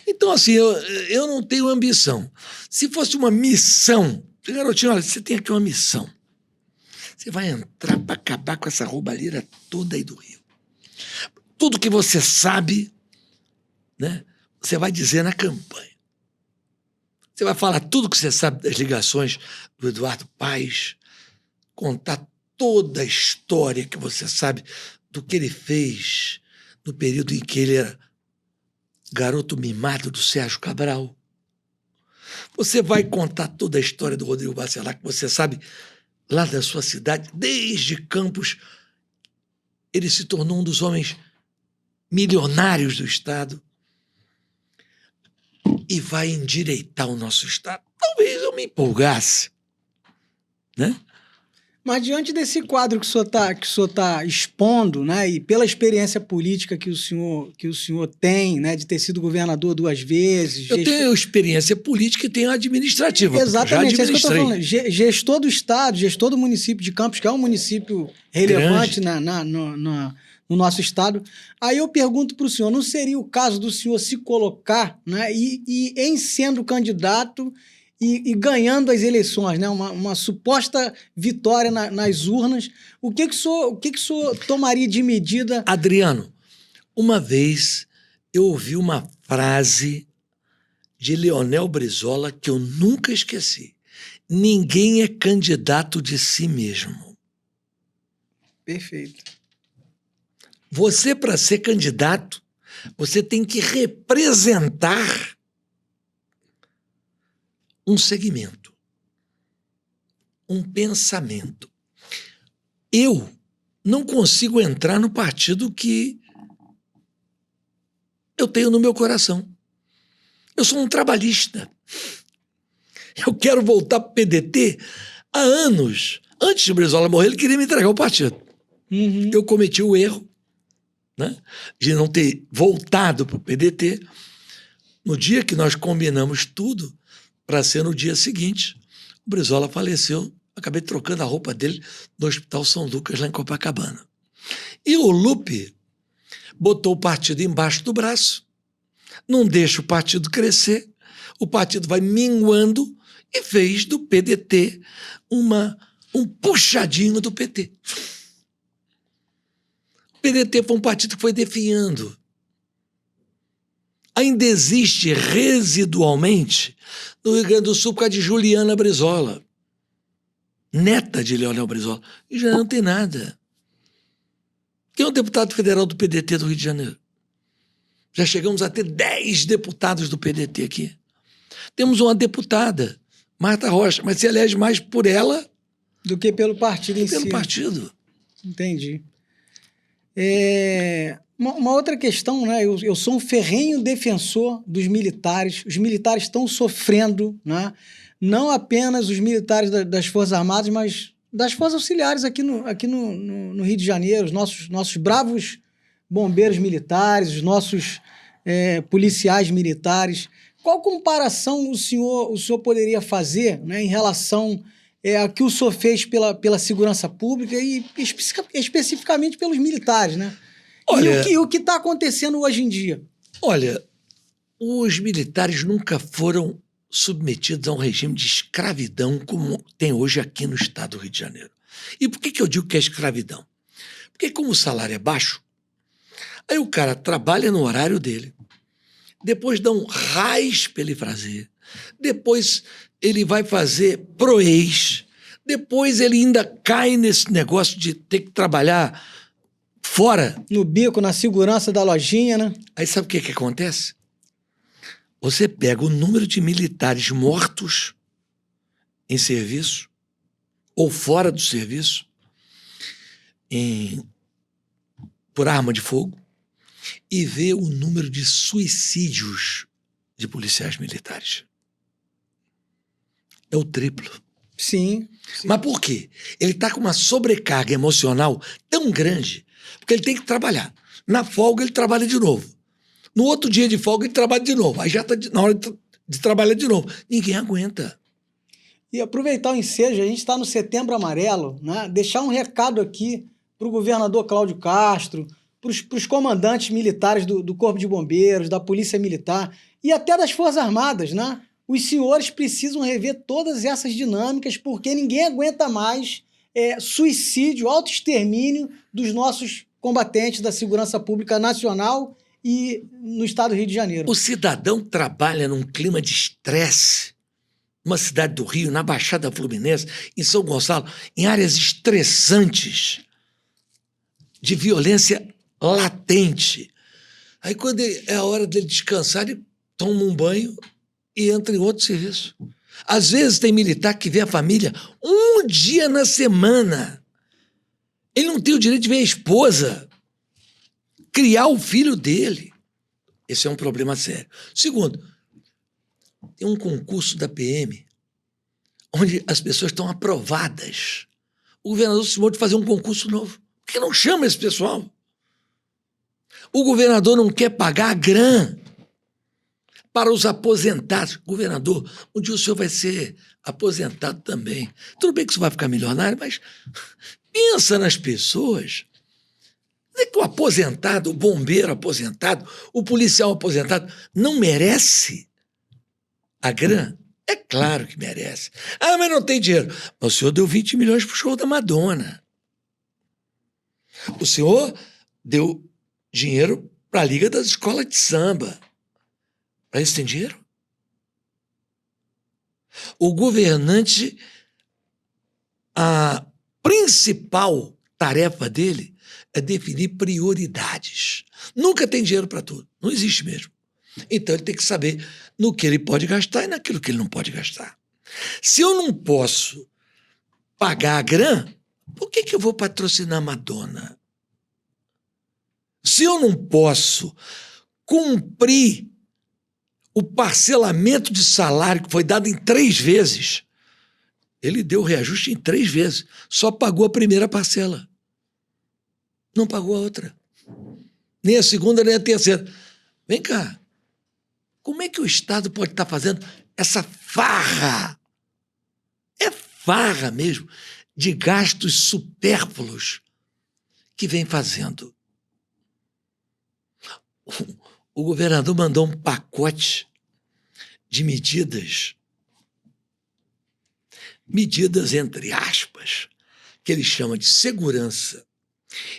Speaker 2: Então, assim, eu não tenho ambição. Se fosse uma missão, garotinho, olha, você tem aqui uma missão. Você vai entrar para acabar com essa roubalheira toda aí do Rio. Tudo que você sabe, né, você vai dizer na campanha. Você vai falar tudo que você sabe das ligações do Eduardo Paes, contar toda a história que você sabe do que ele fez no período em que ele era garoto mimado do Sérgio Cabral. Você vai contar toda a história do Rodrigo Bacelar, que você sabe lá da sua cidade, desde Campos. Ele se tornou um dos homens milionários do Estado e vai endireitar o nosso Estado. Talvez eu me empolgasse, né?
Speaker 1: Mas diante desse quadro que o senhor tá expondo, né, e pela experiência política que o senhor tem, né, de ter sido governador 2 vezes...
Speaker 2: Eu tenho experiência política e tenho administrativa.
Speaker 1: Exatamente, é isso que eu estou falando. Gestor do Estado, gestor do município de Campos, que é um município relevante no nosso Estado. Aí eu pergunto para o senhor, não seria o caso do senhor se colocar, né, e em sendo candidato... E ganhando as eleições, né? Uma suposta vitória nas urnas. O que o senhor tomaria de medida?
Speaker 2: Adriano, uma vez eu ouvi uma frase de Leonel Brizola que eu nunca esqueci. Ninguém é candidato de si mesmo.
Speaker 1: Perfeito.
Speaker 2: Você, para ser candidato, você tem que representar um segmento, um pensamento. Eu não consigo entrar no partido que eu tenho no meu coração. Eu sou um trabalhista. Eu quero voltar para o PDT há anos. Antes de Brizola morrer, ele queria me entregar o partido.
Speaker 1: Uhum.
Speaker 2: Eu cometi o erro, né, de não ter voltado para o PDT. No dia que nós combinamos tudo, para ser no dia seguinte, o Brizola faleceu. Acabei trocando a roupa dele no Hospital São Lucas, lá em Copacabana. E o Lupe botou o partido embaixo do braço, não deixa o partido crescer, o partido vai minguando e fez do PDT um puxadinho do PT. O PDT foi um partido que foi definhando. Ainda existe residualmente no Rio Grande do Sul por causa de Juliana Brizola, neta de Leonel Brizola, e já não tem nada. Quem é um deputado federal do PDT do Rio de Janeiro? Já chegamos a ter 10 deputados do PDT aqui. Temos uma deputada, Marta Rocha, mas se elege mais por ela
Speaker 1: do que pelo partido em si.
Speaker 2: Pelo partido.
Speaker 1: Entendi. Uma outra questão, né? Eu sou um ferrenho defensor dos militares. Os militares estão sofrendo, né? Não apenas os militares das Forças Armadas, mas das Forças Auxiliares aqui no Rio de Janeiro, os nossos bravos bombeiros militares, os nossos policiais militares. Qual comparação o senhor poderia fazer, né, em relação a que o senhor fez pela segurança pública e especificamente pelos militares, né? Olha, e o que está acontecendo hoje em dia?
Speaker 2: Olha, os militares nunca foram submetidos a um regime de escravidão como tem hoje aqui no estado do Rio de Janeiro. E por que eu digo que é escravidão? Porque como o salário é baixo, aí o cara trabalha no horário dele, depois dá um raiz para ele fazer, depois ele vai fazer proex, depois ele ainda cai nesse negócio de ter que trabalhar fora.
Speaker 1: No bico, na segurança da lojinha, né?
Speaker 2: Aí sabe o que acontece? Você pega o número de militares mortos em serviço ou fora do serviço por arma de fogo e vê o número de suicídios de policiais militares. É o triplo.
Speaker 1: Sim.
Speaker 2: Mas por quê? Ele está com uma sobrecarga emocional tão grande, porque ele tem que trabalhar. Na folga, ele trabalha de novo. No outro dia de folga, ele trabalha de novo. Aí já está na hora de trabalhar de novo. Ninguém aguenta.
Speaker 1: E aproveitar o ensejo, a gente está no Setembro Amarelo, né? Deixar um recado aqui para o governador Cláudio Castro, para os comandantes militares do Corpo de Bombeiros, da Polícia Militar e até das Forças Armadas, né? Os senhores precisam rever todas essas dinâmicas, porque ninguém aguenta mais suicídio, autoextermínio dos nossos combatentes da segurança pública nacional e no estado do Rio de Janeiro.
Speaker 2: O cidadão trabalha num clima de estresse, numa cidade do Rio, na Baixada Fluminense, em São Gonçalo, em áreas estressantes, de violência latente. Aí, quando é a hora dele descansar, ele toma um banho e entra em outro serviço. Às vezes tem militar que vê a família um dia na semana. Ele não tem o direito de ver a esposa, criar o filho dele. Esse é um problema sério. Segundo, tem um concurso da PM onde as pessoas estão aprovadas. O governador se mostrou de fazer um concurso novo. Por que não chama esse pessoal? O governador não quer pagar a grana para os aposentados. Governador, um dia o senhor vai ser aposentado também. Tudo bem que você vai ficar milionário, mas pensa nas pessoas. Não é que o aposentado, o bombeiro aposentado, o policial aposentado não merece a grana? É claro que merece. Ah, mas não tem dinheiro. Mas o senhor deu 20 milhões para o show da Madonna. O senhor deu dinheiro para a Liga das Escolas de Samba. Para isso tem dinheiro? O governante, a principal tarefa dele é definir prioridades. Nunca tem dinheiro para tudo. Não existe mesmo. Então ele tem que saber no que ele pode gastar e naquilo que ele não pode gastar. Se eu não posso pagar a grana, por que eu vou patrocinar a Madonna? Se eu não posso cumprir o parcelamento de salário que foi dado em 3 vezes, ele deu o reajuste em 3 vezes, só pagou a primeira parcela. Não pagou a outra. Nem a segunda, nem a terceira. Vem cá. Como é que o Estado pode estar fazendo essa farra? É farra mesmo, de gastos supérfluos que vem fazendo. O governador mandou um pacote de medidas entre aspas, que ele chama de segurança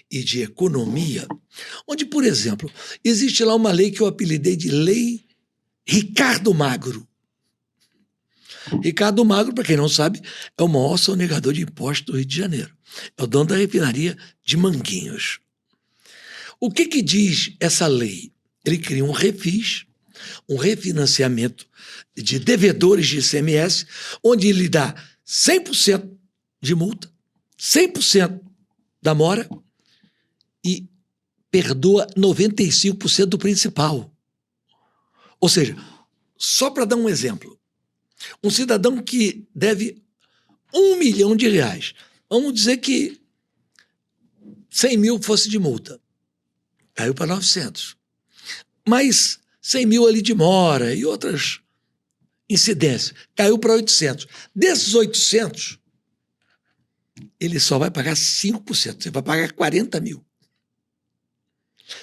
Speaker 2: e de economia, onde, por exemplo, existe lá uma lei que eu apelidei de Lei Ricardo Magro. Ricardo Magro, para quem não sabe, é o maior sonegador de impostos do Rio de Janeiro. É o dono da refinaria de Manguinhos. O que diz essa lei? Ele cria um refis, um refinanciamento de devedores de ICMS, onde ele dá 100% de multa, 100% da mora e perdoa 95% do principal. Ou seja, só para dar um exemplo, um cidadão que deve R$1 milhão, vamos dizer que 100 mil fosse de multa, caiu para 900. Mas 100 mil ali de mora e outras incidências, caiu para 800. Desses 800, ele só vai pagar 5%, você vai pagar 40 mil.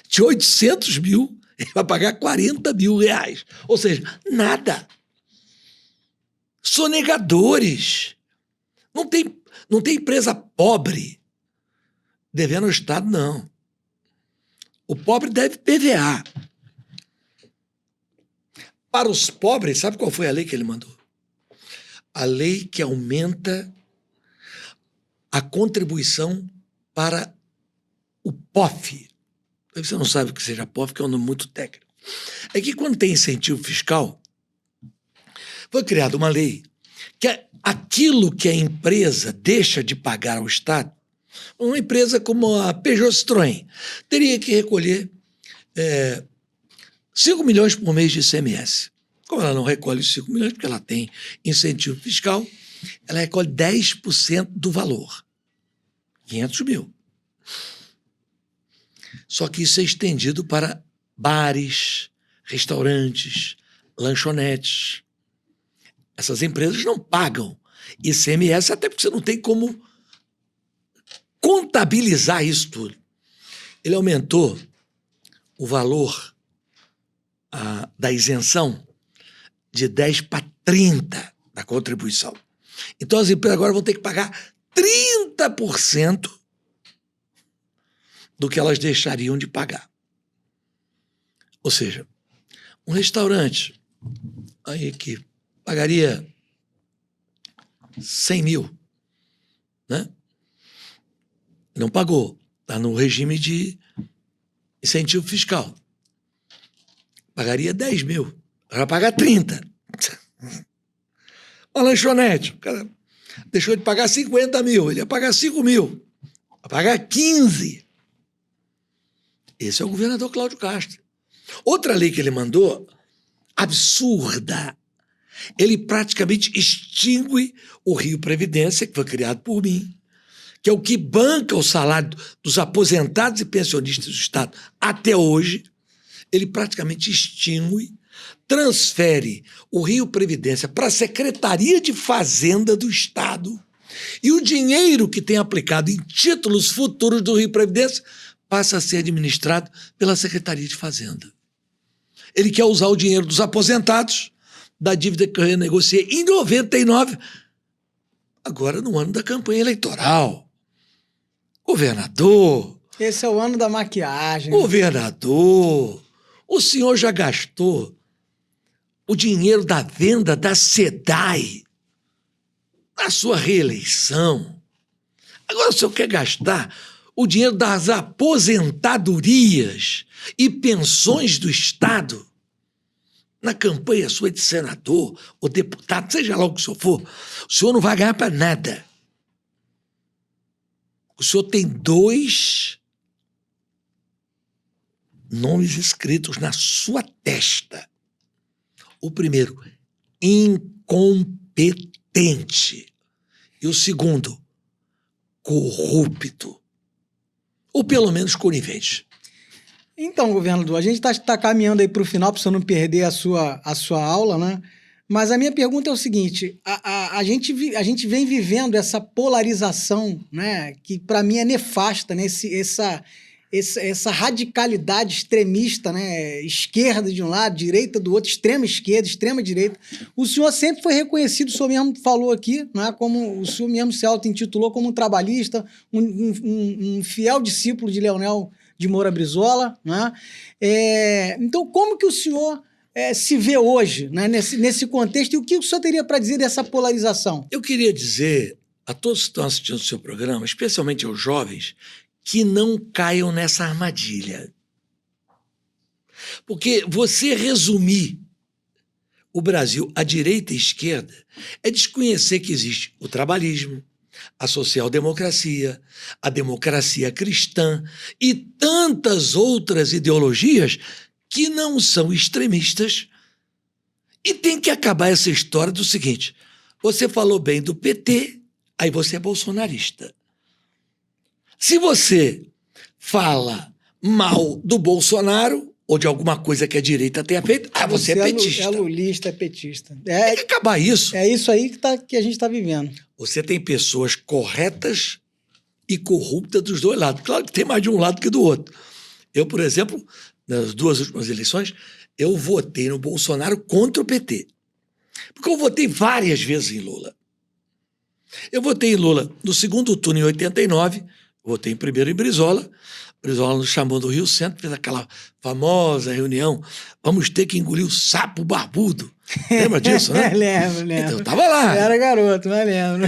Speaker 2: De 800 mil, ele vai pagar 40 mil reais. Ou seja, nada. Sonegadores. Não tem empresa pobre devendo ao Estado, não. O pobre deve PVA. Para os pobres, sabe qual foi a lei que ele mandou? A lei que aumenta a contribuição para o POF. Você não sabe o que seja POF, que é um nome muito técnico. É que quando tem incentivo fiscal, foi criada uma lei que aquilo que a empresa deixa de pagar ao Estado, uma empresa como a Peugeot Citroën, teria que recolher 5 milhões por mês de ICMS. Como ela não recolhe os 5 milhões, porque ela tem incentivo fiscal, ela recolhe 10% do valor. 500 mil. Só que isso é estendido para bares, restaurantes, lanchonetes. Essas empresas não pagam ICMS, até porque você não tem como contabilizar isso tudo. Ele aumentou o valor da isenção de 10 para 30 da contribuição. Então as empresas agora vão ter que pagar 30% do que elas deixariam de pagar. Ou seja, um restaurante aí que pagaria 100 mil, né? Não pagou, está no regime de incentivo fiscal. Pagaria 10 mil, vai pagar 30. Uma lanchonete, o cara deixou de pagar 50 mil, ele ia pagar 5 mil, vai pagar 15. Esse é o governador Cláudio Castro. Outra lei que ele mandou, absurda, ele praticamente extingue o Rio Previdência, que foi criado por mim, que é o que banca o salário dos aposentados e pensionistas do Estado até hoje. Ele praticamente extingue, transfere o Rio Previdência para a Secretaria de Fazenda do Estado e o dinheiro que tem aplicado em títulos futuros do Rio Previdência passa a ser administrado pela Secretaria de Fazenda. Ele quer usar o dinheiro dos aposentados, da dívida que eu renegociei em 99, agora no ano da campanha eleitoral. Governador...
Speaker 1: Esse é o ano da maquiagem.
Speaker 2: Governador, o senhor já gastou o dinheiro da venda da SEDAI na sua reeleição. Agora o senhor quer gastar o dinheiro das aposentadorias e pensões do Estado na campanha sua de senador ou deputado, seja lá o que o senhor for. O senhor não vai ganhar para nada. O senhor tem 2 nomes escritos na sua testa. O primeiro, incompetente. E o segundo, corrupto. Ou pelo menos conivente.
Speaker 1: Então, governador, a gente está caminhando aí para o final, para você não perder a sua aula, né? Mas a minha pergunta é o seguinte, a gente vem vivendo essa polarização, né? Que para mim é nefasta, né? Essa radicalidade extremista, né? Esquerda de um lado, direita do outro, extrema esquerda, extrema direita. O senhor sempre foi reconhecido, o senhor mesmo falou aqui, né? Como o senhor mesmo se auto-intitulou como um trabalhista, um fiel discípulo de Leonel de Moura Brizola, né? Então, como que o senhor se vê hoje, né? nesse contexto, e o que o senhor teria para dizer dessa polarização?
Speaker 2: Eu queria dizer a todos que estão assistindo o seu programa, especialmente aos jovens, que não caiam nessa armadilha. Porque você resumir o Brasil à direita e à esquerda é desconhecer que existe o trabalhismo, a social-democracia, a democracia cristã e tantas outras ideologias que não são extremistas. E tem que acabar essa história do seguinte, você falou bem do PT, aí você é bolsonarista. Se você fala mal do Bolsonaro ou de alguma coisa que a direita tenha feito, você é petista.
Speaker 1: É lulista, é petista.
Speaker 2: Tem que acabar isso.
Speaker 1: É isso aí que a gente está vivendo.
Speaker 2: Você tem pessoas corretas e corruptas dos dois lados. Claro que tem mais de um lado que do outro. Eu, por exemplo, nas 2 últimas eleições, eu votei no Bolsonaro contra o PT. Porque eu votei várias vezes em Lula. Eu votei em Lula no segundo turno em 89, votei em primeiro em Brizola. Brizola nos chamou do Rio Centro, fez aquela famosa reunião. Vamos ter que engolir o sapo barbudo. Lembra disso, né?
Speaker 1: Lembro.
Speaker 2: Então, eu estava lá.
Speaker 1: Eu era garoto, mas lembro.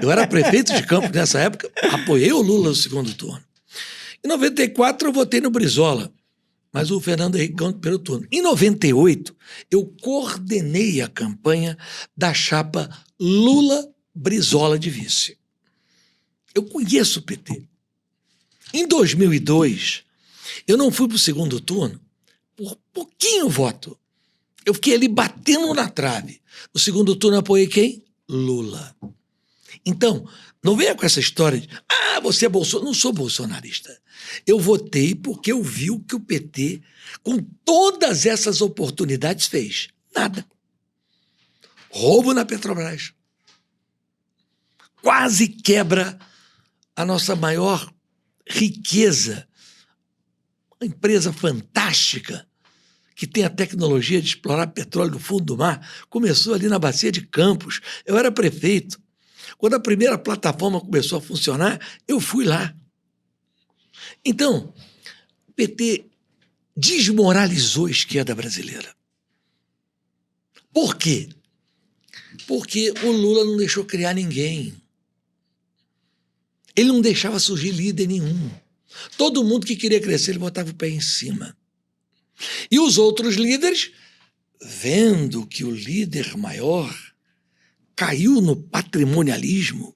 Speaker 2: Eu era prefeito de Campos nessa época, apoiei o Lula no segundo turno. Em 94, eu votei no Brizola, mas o Fernando Henrique ganhou no primeiro turno. Em 98, eu coordenei a campanha da chapa Lula-Brizola de vice. Eu conheço o PT. Em 2002, eu não fui para o segundo turno por pouquinho voto. Eu fiquei ali batendo na trave. No segundo turno apoiei quem? Lula. Então, não venha com essa história de você é bolsonarista. Não sou bolsonarista. Eu votei porque eu vi o que o PT, com todas essas oportunidades, fez. Nada. Roubo na Petrobras. Quase quebra a nossa maior riqueza. Uma empresa fantástica que tem a tecnologia de explorar petróleo no fundo do mar. Começou ali na Bacia de Campos. Eu era prefeito. Quando a primeira plataforma começou a funcionar, eu fui lá. Então, o PT desmoralizou a esquerda brasileira. Por quê? Porque o Lula não deixou criar ninguém. Ele não deixava surgir líder nenhum. Todo mundo que queria crescer, ele botava o pé em cima. E os outros líderes, vendo que o líder maior caiu no patrimonialismo,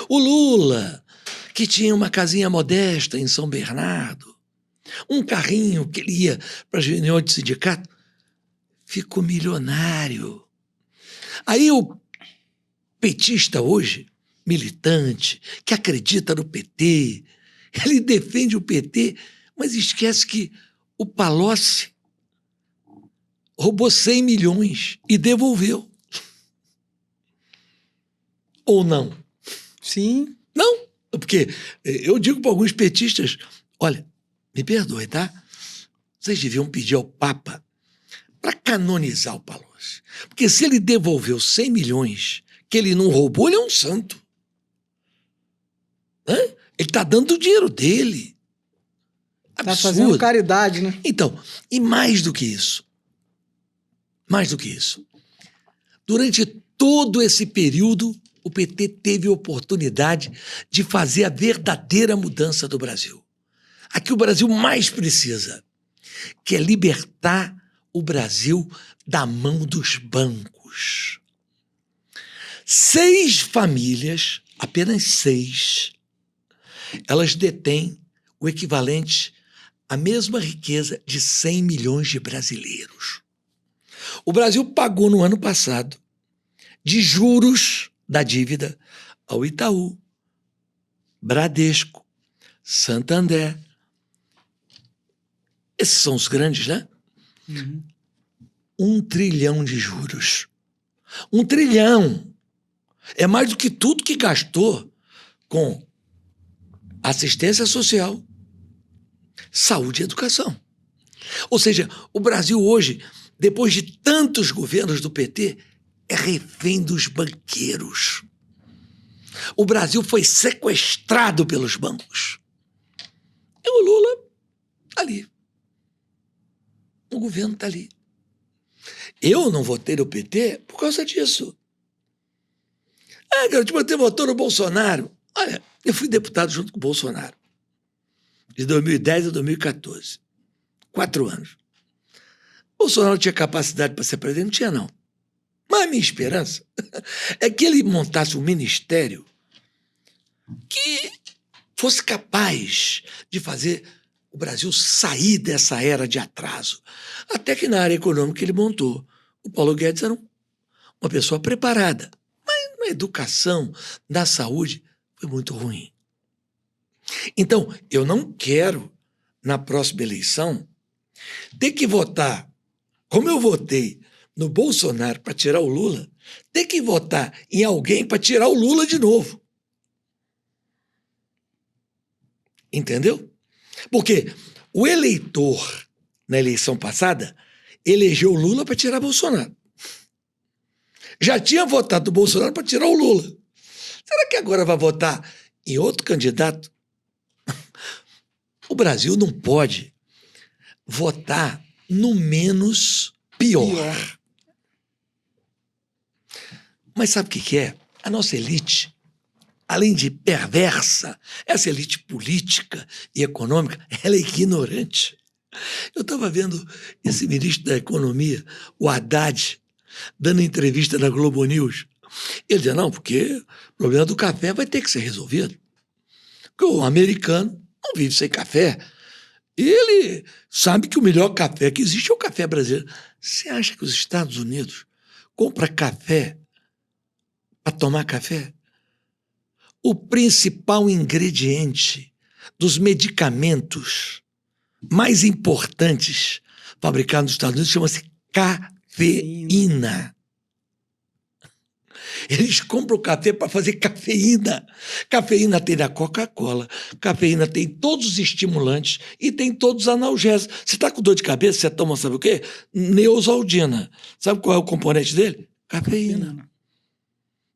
Speaker 2: o Lula, que tinha uma casinha modesta em São Bernardo, um carrinho que ele ia para as reuniões de sindicato, ficou milionário. Aí o petista hoje, militante, que acredita no PT, ele defende o PT, mas esquece que o Palocci roubou 100 milhões e devolveu. Ou não?
Speaker 1: Sim.
Speaker 2: Não, porque eu digo para alguns petistas, olha, me perdoe, tá? Vocês deviam pedir ao Papa para canonizar o Palocci. Porque se ele devolveu 100 milhões que ele não roubou, ele é um santo. Hã? Ele está dando o dinheiro dele. Absurdo.
Speaker 1: Tá fazendo caridade, né?
Speaker 2: Então, e mais do que isso, durante todo esse período, o PT teve a oportunidade de fazer a verdadeira mudança do Brasil. A que o Brasil mais precisa, que é libertar o Brasil da mão dos bancos. 6 famílias, apenas 6, elas detêm o equivalente à mesma riqueza de 100 milhões de brasileiros. O Brasil pagou no ano passado, de juros da dívida, ao Itaú, Bradesco, Santander. Esses são os grandes, né?
Speaker 1: Uhum.
Speaker 2: 1 trilhão de juros. 1 trilhão. É mais do que tudo que gastou com assistência social, saúde e educação. Ou seja, o Brasil hoje, depois de tantos governos do PT, é refém dos banqueiros. O Brasil foi sequestrado pelos bancos. E o Lula está ali. O governo está ali. Eu não votei no PT por causa disso. Garoto, você votou no Bolsonaro. Olha, eu fui deputado junto com o Bolsonaro. De 2010 a 2014. 4 anos. O Bolsonaro tinha capacidade para ser presidente? Não tinha, não. Mas a minha esperança é que ele montasse um ministério que fosse capaz de fazer o Brasil sair dessa era de atraso. Até que na área econômica ele montou. O Paulo Guedes era uma pessoa preparada. Mas na educação, na saúde, foi muito ruim. Então, eu não quero, na próxima eleição, ter que votar, como eu votei no Bolsonaro para tirar o Lula, ter que votar em alguém para tirar o Lula de novo. Entendeu? Porque o eleitor, na eleição passada, elegeu o Lula para tirar Bolsonaro. Já tinha votado no Bolsonaro para tirar o Lula. Será que agora vai votar em outro candidato? O Brasil não pode votar no menos pior. Mas sabe o que é? A nossa elite, além de perversa, essa elite política e econômica, ela é ignorante. Eu estava vendo esse ministro da Economia, o Haddad, dando entrevista na Globo News. Ele dizia, não, porque o problema do café vai ter que ser resolvido. Porque o americano não vive sem café. Ele sabe que o melhor café que existe é o café brasileiro. Você acha que os Estados Unidos compram café para tomar café? O principal ingrediente dos medicamentos mais importantes fabricados nos Estados Unidos chama-se cafeína. Eles compram café para fazer cafeína. Cafeína tem na Coca-Cola, cafeína tem todos os estimulantes e tem todos os analgésicos. Você está com dor de cabeça, você toma sabe o quê? Neosaldina. Sabe qual é o componente dele? Cafeína.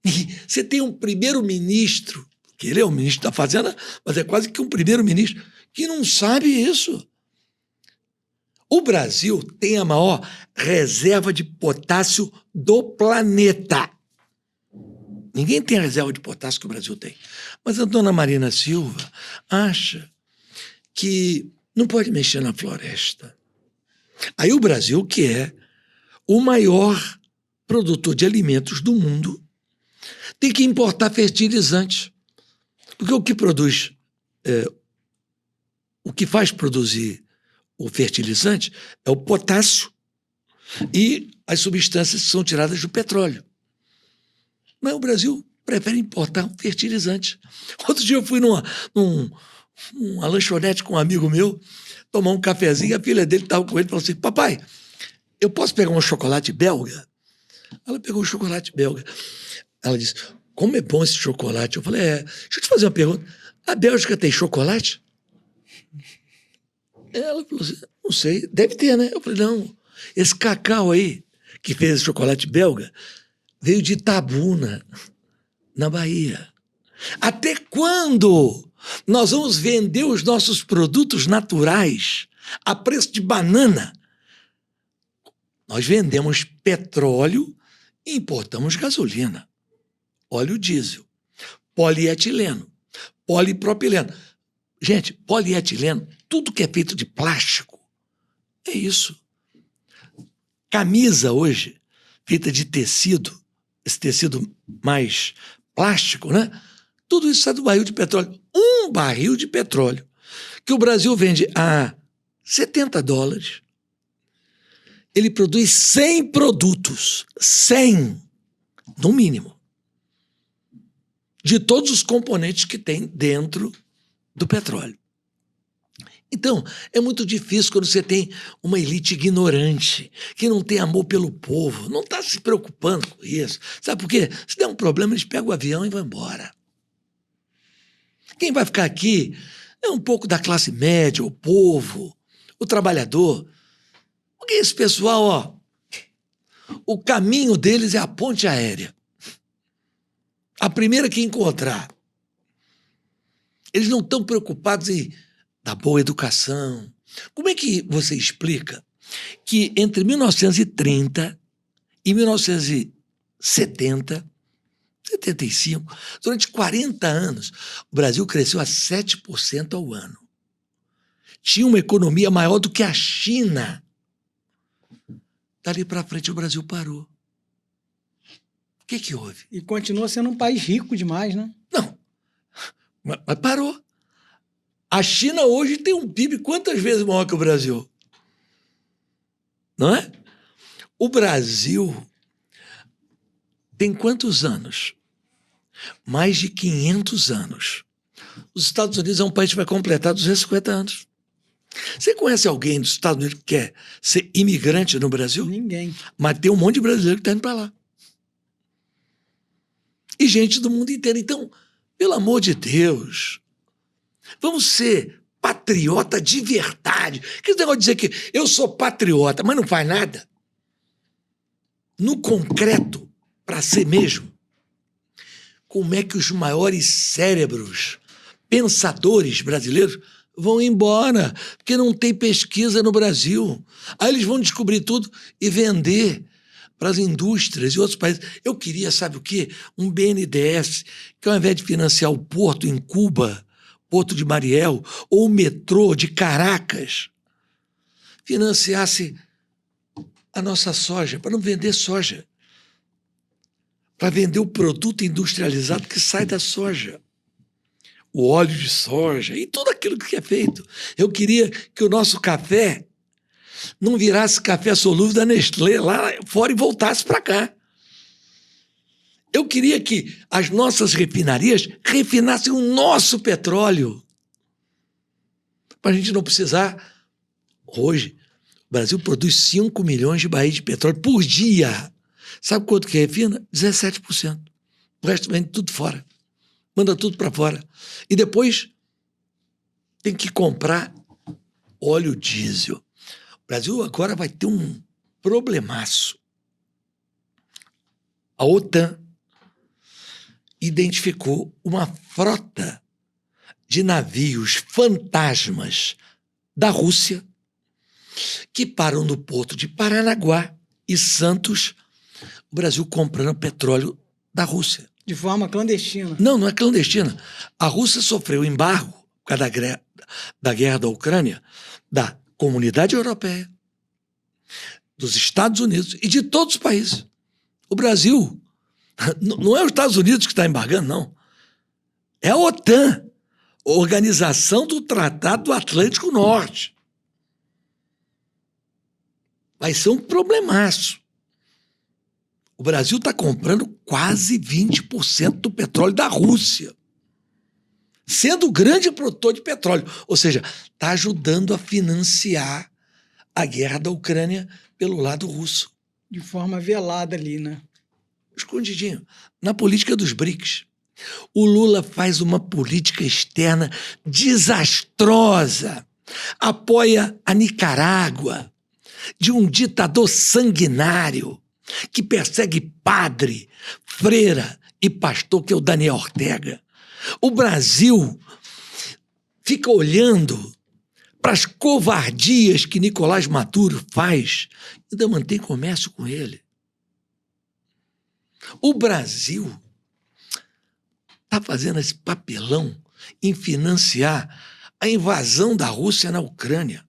Speaker 2: E você tem um primeiro-ministro, que ele é o ministro da Fazenda, mas é quase que um primeiro-ministro, que não sabe isso. O Brasil tem a maior reserva de potássio do planeta. Ninguém tem a reserva de potássio que o Brasil tem. Mas a dona Marina Silva acha que não pode mexer na floresta. Aí o Brasil, que é o maior produtor de alimentos do mundo, tem que importar fertilizantes. Porque o que produz, o que faz produzir o fertilizante é o potássio e as substâncias que são tiradas do petróleo. Mas o Brasil prefere importar um fertilizante. Outro dia eu fui numa lanchonete com um amigo meu, tomar um cafezinho, a filha dele estava com ele e falou assim, papai, eu posso pegar um chocolate belga? Ela pegou um chocolate belga. Ela disse, como é bom esse chocolate? Eu falei, deixa eu te fazer uma pergunta. A Bélgica tem chocolate? Ela falou assim, não sei, deve ter, né? Eu falei, não, esse cacau aí, que fez esse chocolate belga, veio de Itabuna, na Bahia. Até quando nós vamos vender os nossos produtos naturais a preço de banana? Nós vendemos petróleo e importamos gasolina, óleo diesel, polietileno, polipropileno. Gente, polietileno, tudo que é feito de plástico, é isso. Camisa hoje, feita de tecido, esse tecido mais plástico, né? Tudo isso sai do barril de petróleo. Um barril de petróleo que o Brasil vende a $70, ele produz 100 produtos. 100, no mínimo. De todos os componentes que tem dentro do petróleo. Então, é muito difícil quando você tem uma elite ignorante, que não tem amor pelo povo, não está se preocupando com isso. Sabe por quê? Se der um problema, eles pegam o avião e vão embora. Quem vai ficar aqui é um pouco da classe média, o povo, o trabalhador. Porque esse pessoal, o caminho deles é a ponte aérea. A primeira que encontrar. Eles não estão preocupados em dar boa educação. Como é que você explica que entre 1930 e 1970, 75, durante 40 anos, o Brasil cresceu a 7% ao ano. Tinha uma economia maior do que a China. Dali para frente o Brasil parou. O que houve?
Speaker 1: E continua sendo um país rico demais, né?
Speaker 2: Não, mas parou. A China hoje tem um PIB quantas vezes maior que o Brasil? Não é? O Brasil tem quantos anos? Mais de 500 anos. Os Estados Unidos é um país que vai completar 250 anos. Você conhece alguém dos Estados Unidos que quer ser imigrante no Brasil?
Speaker 1: Ninguém.
Speaker 2: Mas tem um monte de brasileiro que está indo para lá. E gente do mundo inteiro. Então, pelo amor de Deus, vamos ser patriota de verdade. Que negócio de dizer que eu sou patriota, mas não faz nada? No concreto, para ser mesmo. Como é que os maiores cérebros, pensadores brasileiros vão embora? Porque não tem pesquisa no Brasil. Aí eles vão descobrir tudo e vender para as indústrias e outros países. Eu queria, sabe o quê? Um BNDES, que ao invés de financiar o porto em Cuba, Porto de Mariel, ou o metrô de Caracas, financiasse a nossa soja, para não vender soja, para vender o produto industrializado que sai da soja. O óleo de soja e tudo aquilo que é feito. Eu queria que o nosso café não virasse café solúvel da Nestlé lá fora e voltasse para cá. Eu queria que as nossas refinarias refinassem o nosso petróleo. Para a gente não precisar. Hoje, o Brasil produz 5 milhões de barris de petróleo por dia. Sabe quanto que refina? 17%. O resto vem tudo fora. Manda tudo para fora. E depois tem que comprar óleo diesel. O Brasil agora vai ter um problemaço. A OTAN identificou uma frota de navios fantasmas da Rússia que param no porto de Paranaguá e Santos, o Brasil comprando petróleo da Rússia.
Speaker 1: De forma clandestina.
Speaker 2: Não é clandestina. A Rússia sofreu embargo por causa da guerra da Ucrânia, da Comunidade Europeia, dos Estados Unidos e de todos os países. O Brasil, não é os Estados Unidos que está embargando, não. É a OTAN, Organização do Tratado do Atlântico Norte. Vai ser um problemaço. O Brasil está comprando quase 20% do petróleo da Rússia, sendo o grande produtor de petróleo. Ou seja, está ajudando a financiar a guerra da Ucrânia pelo lado russo.
Speaker 1: De forma velada ali, né?
Speaker 2: Escondidinho. Na política dos BRICS. O Lula faz uma política externa desastrosa. Apoia a Nicarágua, de um ditador sanguinário que persegue padre, freira e pastor, que é o Daniel Ortega. O Brasil fica olhando para as covardias que Nicolás Maduro faz e ainda mantém comércio com ele. O Brasil está fazendo esse papelão em financiar a invasão da Rússia na Ucrânia.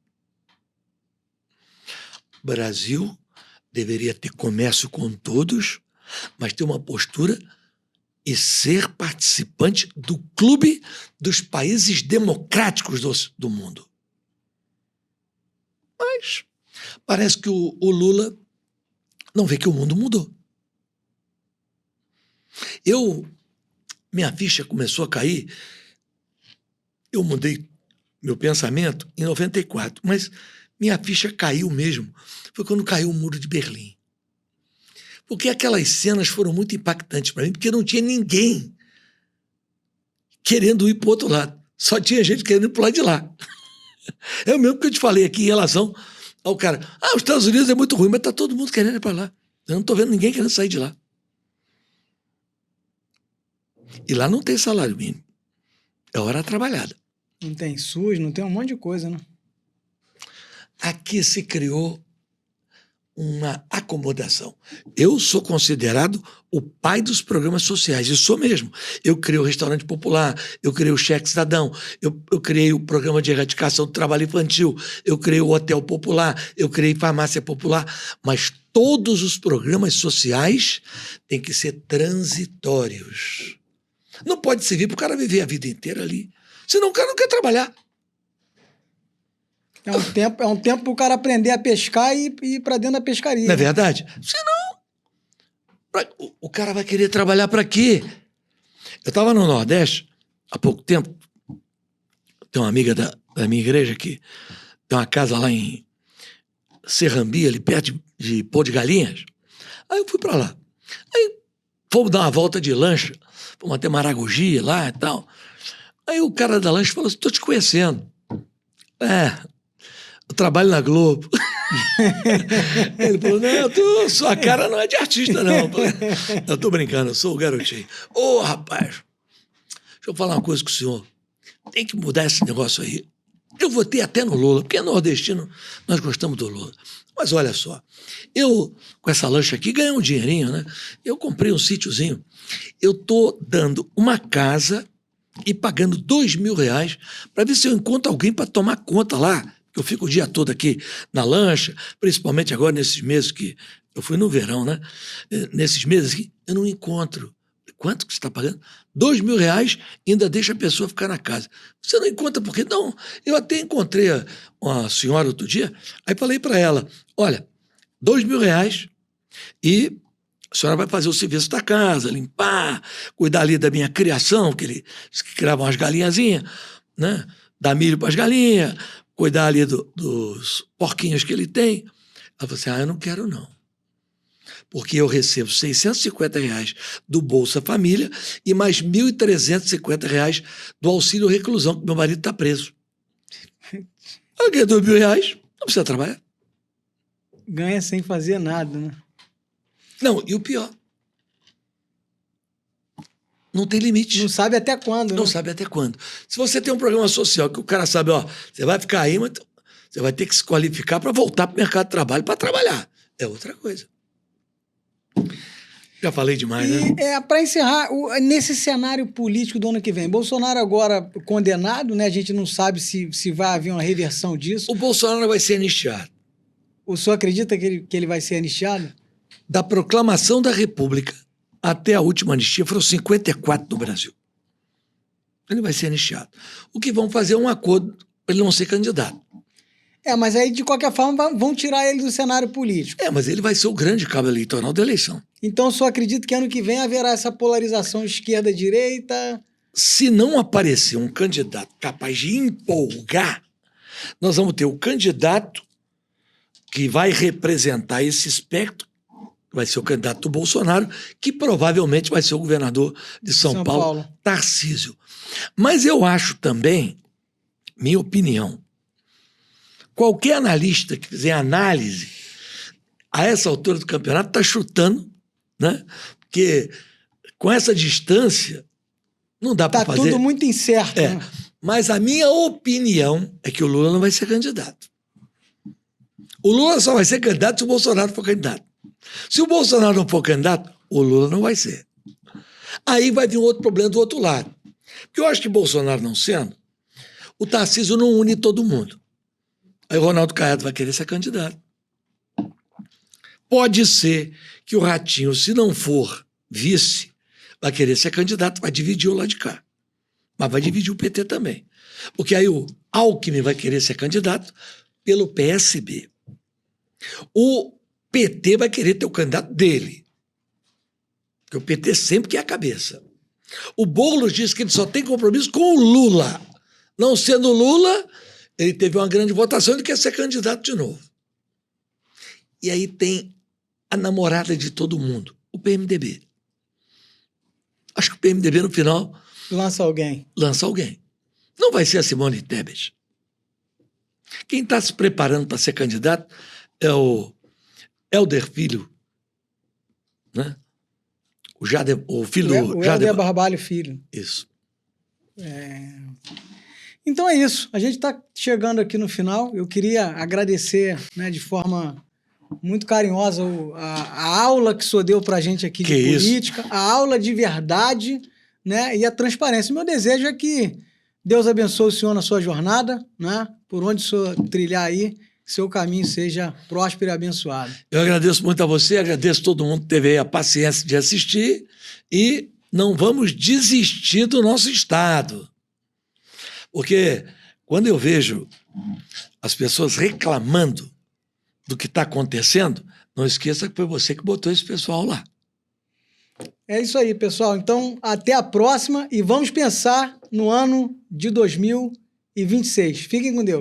Speaker 2: O Brasil deveria ter comércio com todos, mas ter uma postura e ser participante do clube dos países democráticos do mundo. Mas parece que o Lula não vê que o mundo mudou. Minha ficha começou a cair, eu mudei meu pensamento em 94, mas minha ficha caiu mesmo. Foi quando caiu o Muro de Berlim. Porque aquelas cenas foram muito impactantes para mim, porque não tinha ninguém querendo ir para o outro lado. Só tinha gente querendo ir para o lado de lá. É o mesmo que eu te falei aqui em relação ao cara. Os Estados Unidos é muito ruim, mas está todo mundo querendo ir para lá. Eu não estou vendo ninguém querendo sair de lá. E lá não tem salário mínimo. É hora trabalhada.
Speaker 1: Não tem SUS, não tem um monte de coisa, né?
Speaker 2: Aqui se criou uma acomodação. Eu sou considerado o pai dos programas sociais, e sou mesmo. Eu criei o Restaurante Popular, eu criei o Cheque Cidadão, eu criei o Programa de Erradicação do Trabalho Infantil, eu criei o Hotel Popular, eu criei Farmácia Popular, mas todos os programas sociais têm que ser transitórios. Não pode servir para o cara viver a vida inteira ali, senão o cara não quer trabalhar.
Speaker 1: É um tempo para o cara aprender a pescar e ir para dentro da pescaria.
Speaker 2: Não é verdade? Senão, o cara vai querer trabalhar para quê? Eu estava no Nordeste há pouco tempo. Tem uma amiga da minha igreja que tem uma casa lá em Serrambi, ali perto de Pô de Galinhas. Aí eu fui para lá. Aí fomos dar uma volta de lancha, fomos até Maragogi lá e tal. Aí o cara da lancha falou assim: estou te conhecendo. Eu trabalho na Globo. Ele falou: não, sua cara não é de artista, não. Eu tô brincando, eu sou o garotinho. Rapaz, deixa eu falar uma coisa com o senhor. Tem que mudar esse negócio aí. Eu votei até no Lula, porque é nordestino, nós gostamos do Lula. Mas olha só, eu, com essa lancha aqui, ganhei um dinheirinho, né? Eu comprei um sítiozinho. Eu tô dando uma casa e pagando R$2.000 para ver se eu encontro alguém para tomar conta lá. Eu fico o dia todo aqui na lancha, principalmente agora nesses meses que... Eu fui no verão, né? Nesses meses aqui, eu não encontro. Quanto que você está pagando? R$2.000, ainda deixa a pessoa ficar na casa. Você não encontra por quê? Não, eu até encontrei uma senhora outro dia, aí falei para ela, olha, R$2.000 e a senhora vai fazer o serviço da casa, limpar, cuidar ali da minha criação, que eles criavam as galinhazinhas, né? Dar milho para as galinhas, cuidar ali dos porquinhos que ele tem. Ela falou assim, eu não quero não. Porque eu recebo R$650 do Bolsa Família e mais R$1.350 do auxílio reclusão, que meu marido está preso. Ela ganha R$2.000, não precisa trabalhar.
Speaker 1: Ganha sem fazer nada, né?
Speaker 2: Não, e o pior, não tem limite.
Speaker 1: Não sabe até quando, né?
Speaker 2: Não sabe até quando. Se você tem um programa social que o cara sabe, ó, você vai ficar aí, mas você vai ter que se qualificar para voltar para o mercado de trabalho para trabalhar. É outra coisa. Já falei demais, né?
Speaker 1: Para encerrar, nesse cenário político do ano que vem, Bolsonaro agora condenado, né? A gente não sabe se vai haver uma reversão disso.
Speaker 2: O Bolsonaro vai ser anistiado.
Speaker 1: O senhor acredita que ele vai ser anistiado?
Speaker 2: Da proclamação da República até a última anistia, foram 54 no Brasil. Ele vai ser anistiado. O que vão fazer é um acordo para ele não ser candidato.
Speaker 1: Mas aí, de qualquer forma, vão tirar ele do cenário político.
Speaker 2: Mas ele vai ser o grande cabo eleitoral da eleição.
Speaker 1: Então, eu só acredito que ano que vem haverá essa polarização esquerda-direita.
Speaker 2: Se não aparecer um candidato capaz de empolgar, nós vamos ter o candidato que vai representar esse espectro, vai ser o candidato do Bolsonaro, que provavelmente vai ser o governador de São Paulo, Tarcísio. Mas eu acho também, minha opinião, qualquer analista que fizer análise a essa altura do campeonato está chutando, né? Porque com essa distância não dá para fazer.
Speaker 1: Está tudo muito incerto. Né?
Speaker 2: Mas a minha opinião é que o Lula não vai ser candidato. O Lula só vai ser candidato se o Bolsonaro for candidato. Se o Bolsonaro não for candidato, o Lula não vai ser. Aí vai vir um outro problema do outro lado. Porque eu acho que Bolsonaro não sendo, o Tarcísio não une todo mundo. Aí o Ronaldo Caiado vai querer ser candidato. Pode ser que o Ratinho, se não for vice, vai querer ser candidato, vai dividir o lado de cá. Mas vai dividir o PT também. Porque aí o Alckmin vai querer ser candidato pelo PSB. O PT vai querer ter o candidato dele. Porque o PT sempre quer a cabeça. O Boulos disse que ele só tem compromisso com o Lula. Não sendo Lula, ele teve uma grande votação, ele quer ser candidato de novo. E aí tem a namorada de todo mundo, o PMDB. Acho que o PMDB, no final...
Speaker 1: Lança alguém.
Speaker 2: Não vai ser a Simone Tebet. Quem está se preparando para ser candidato é o Helder Filho, né? O filho do
Speaker 1: Helder Barbalho Filho.
Speaker 2: Isso.
Speaker 1: Então é isso. A gente está chegando aqui no final. Eu queria agradecer, né, de forma muito carinhosa a aula que o senhor deu para a gente aqui de política, a aula de verdade, né, e a transparência. Meu desejo é que Deus abençoe o senhor na sua jornada, né, por onde o senhor trilhar aí, seu caminho seja próspero e abençoado.
Speaker 2: Eu agradeço muito a você, agradeço todo mundo que teve aí a paciência de assistir e não vamos desistir do nosso Estado. Porque quando eu vejo as pessoas reclamando do que está acontecendo, não esqueça que foi você que botou esse pessoal lá.
Speaker 1: É isso aí, pessoal. Então, até a próxima e vamos pensar no ano de 2026. Fiquem com Deus.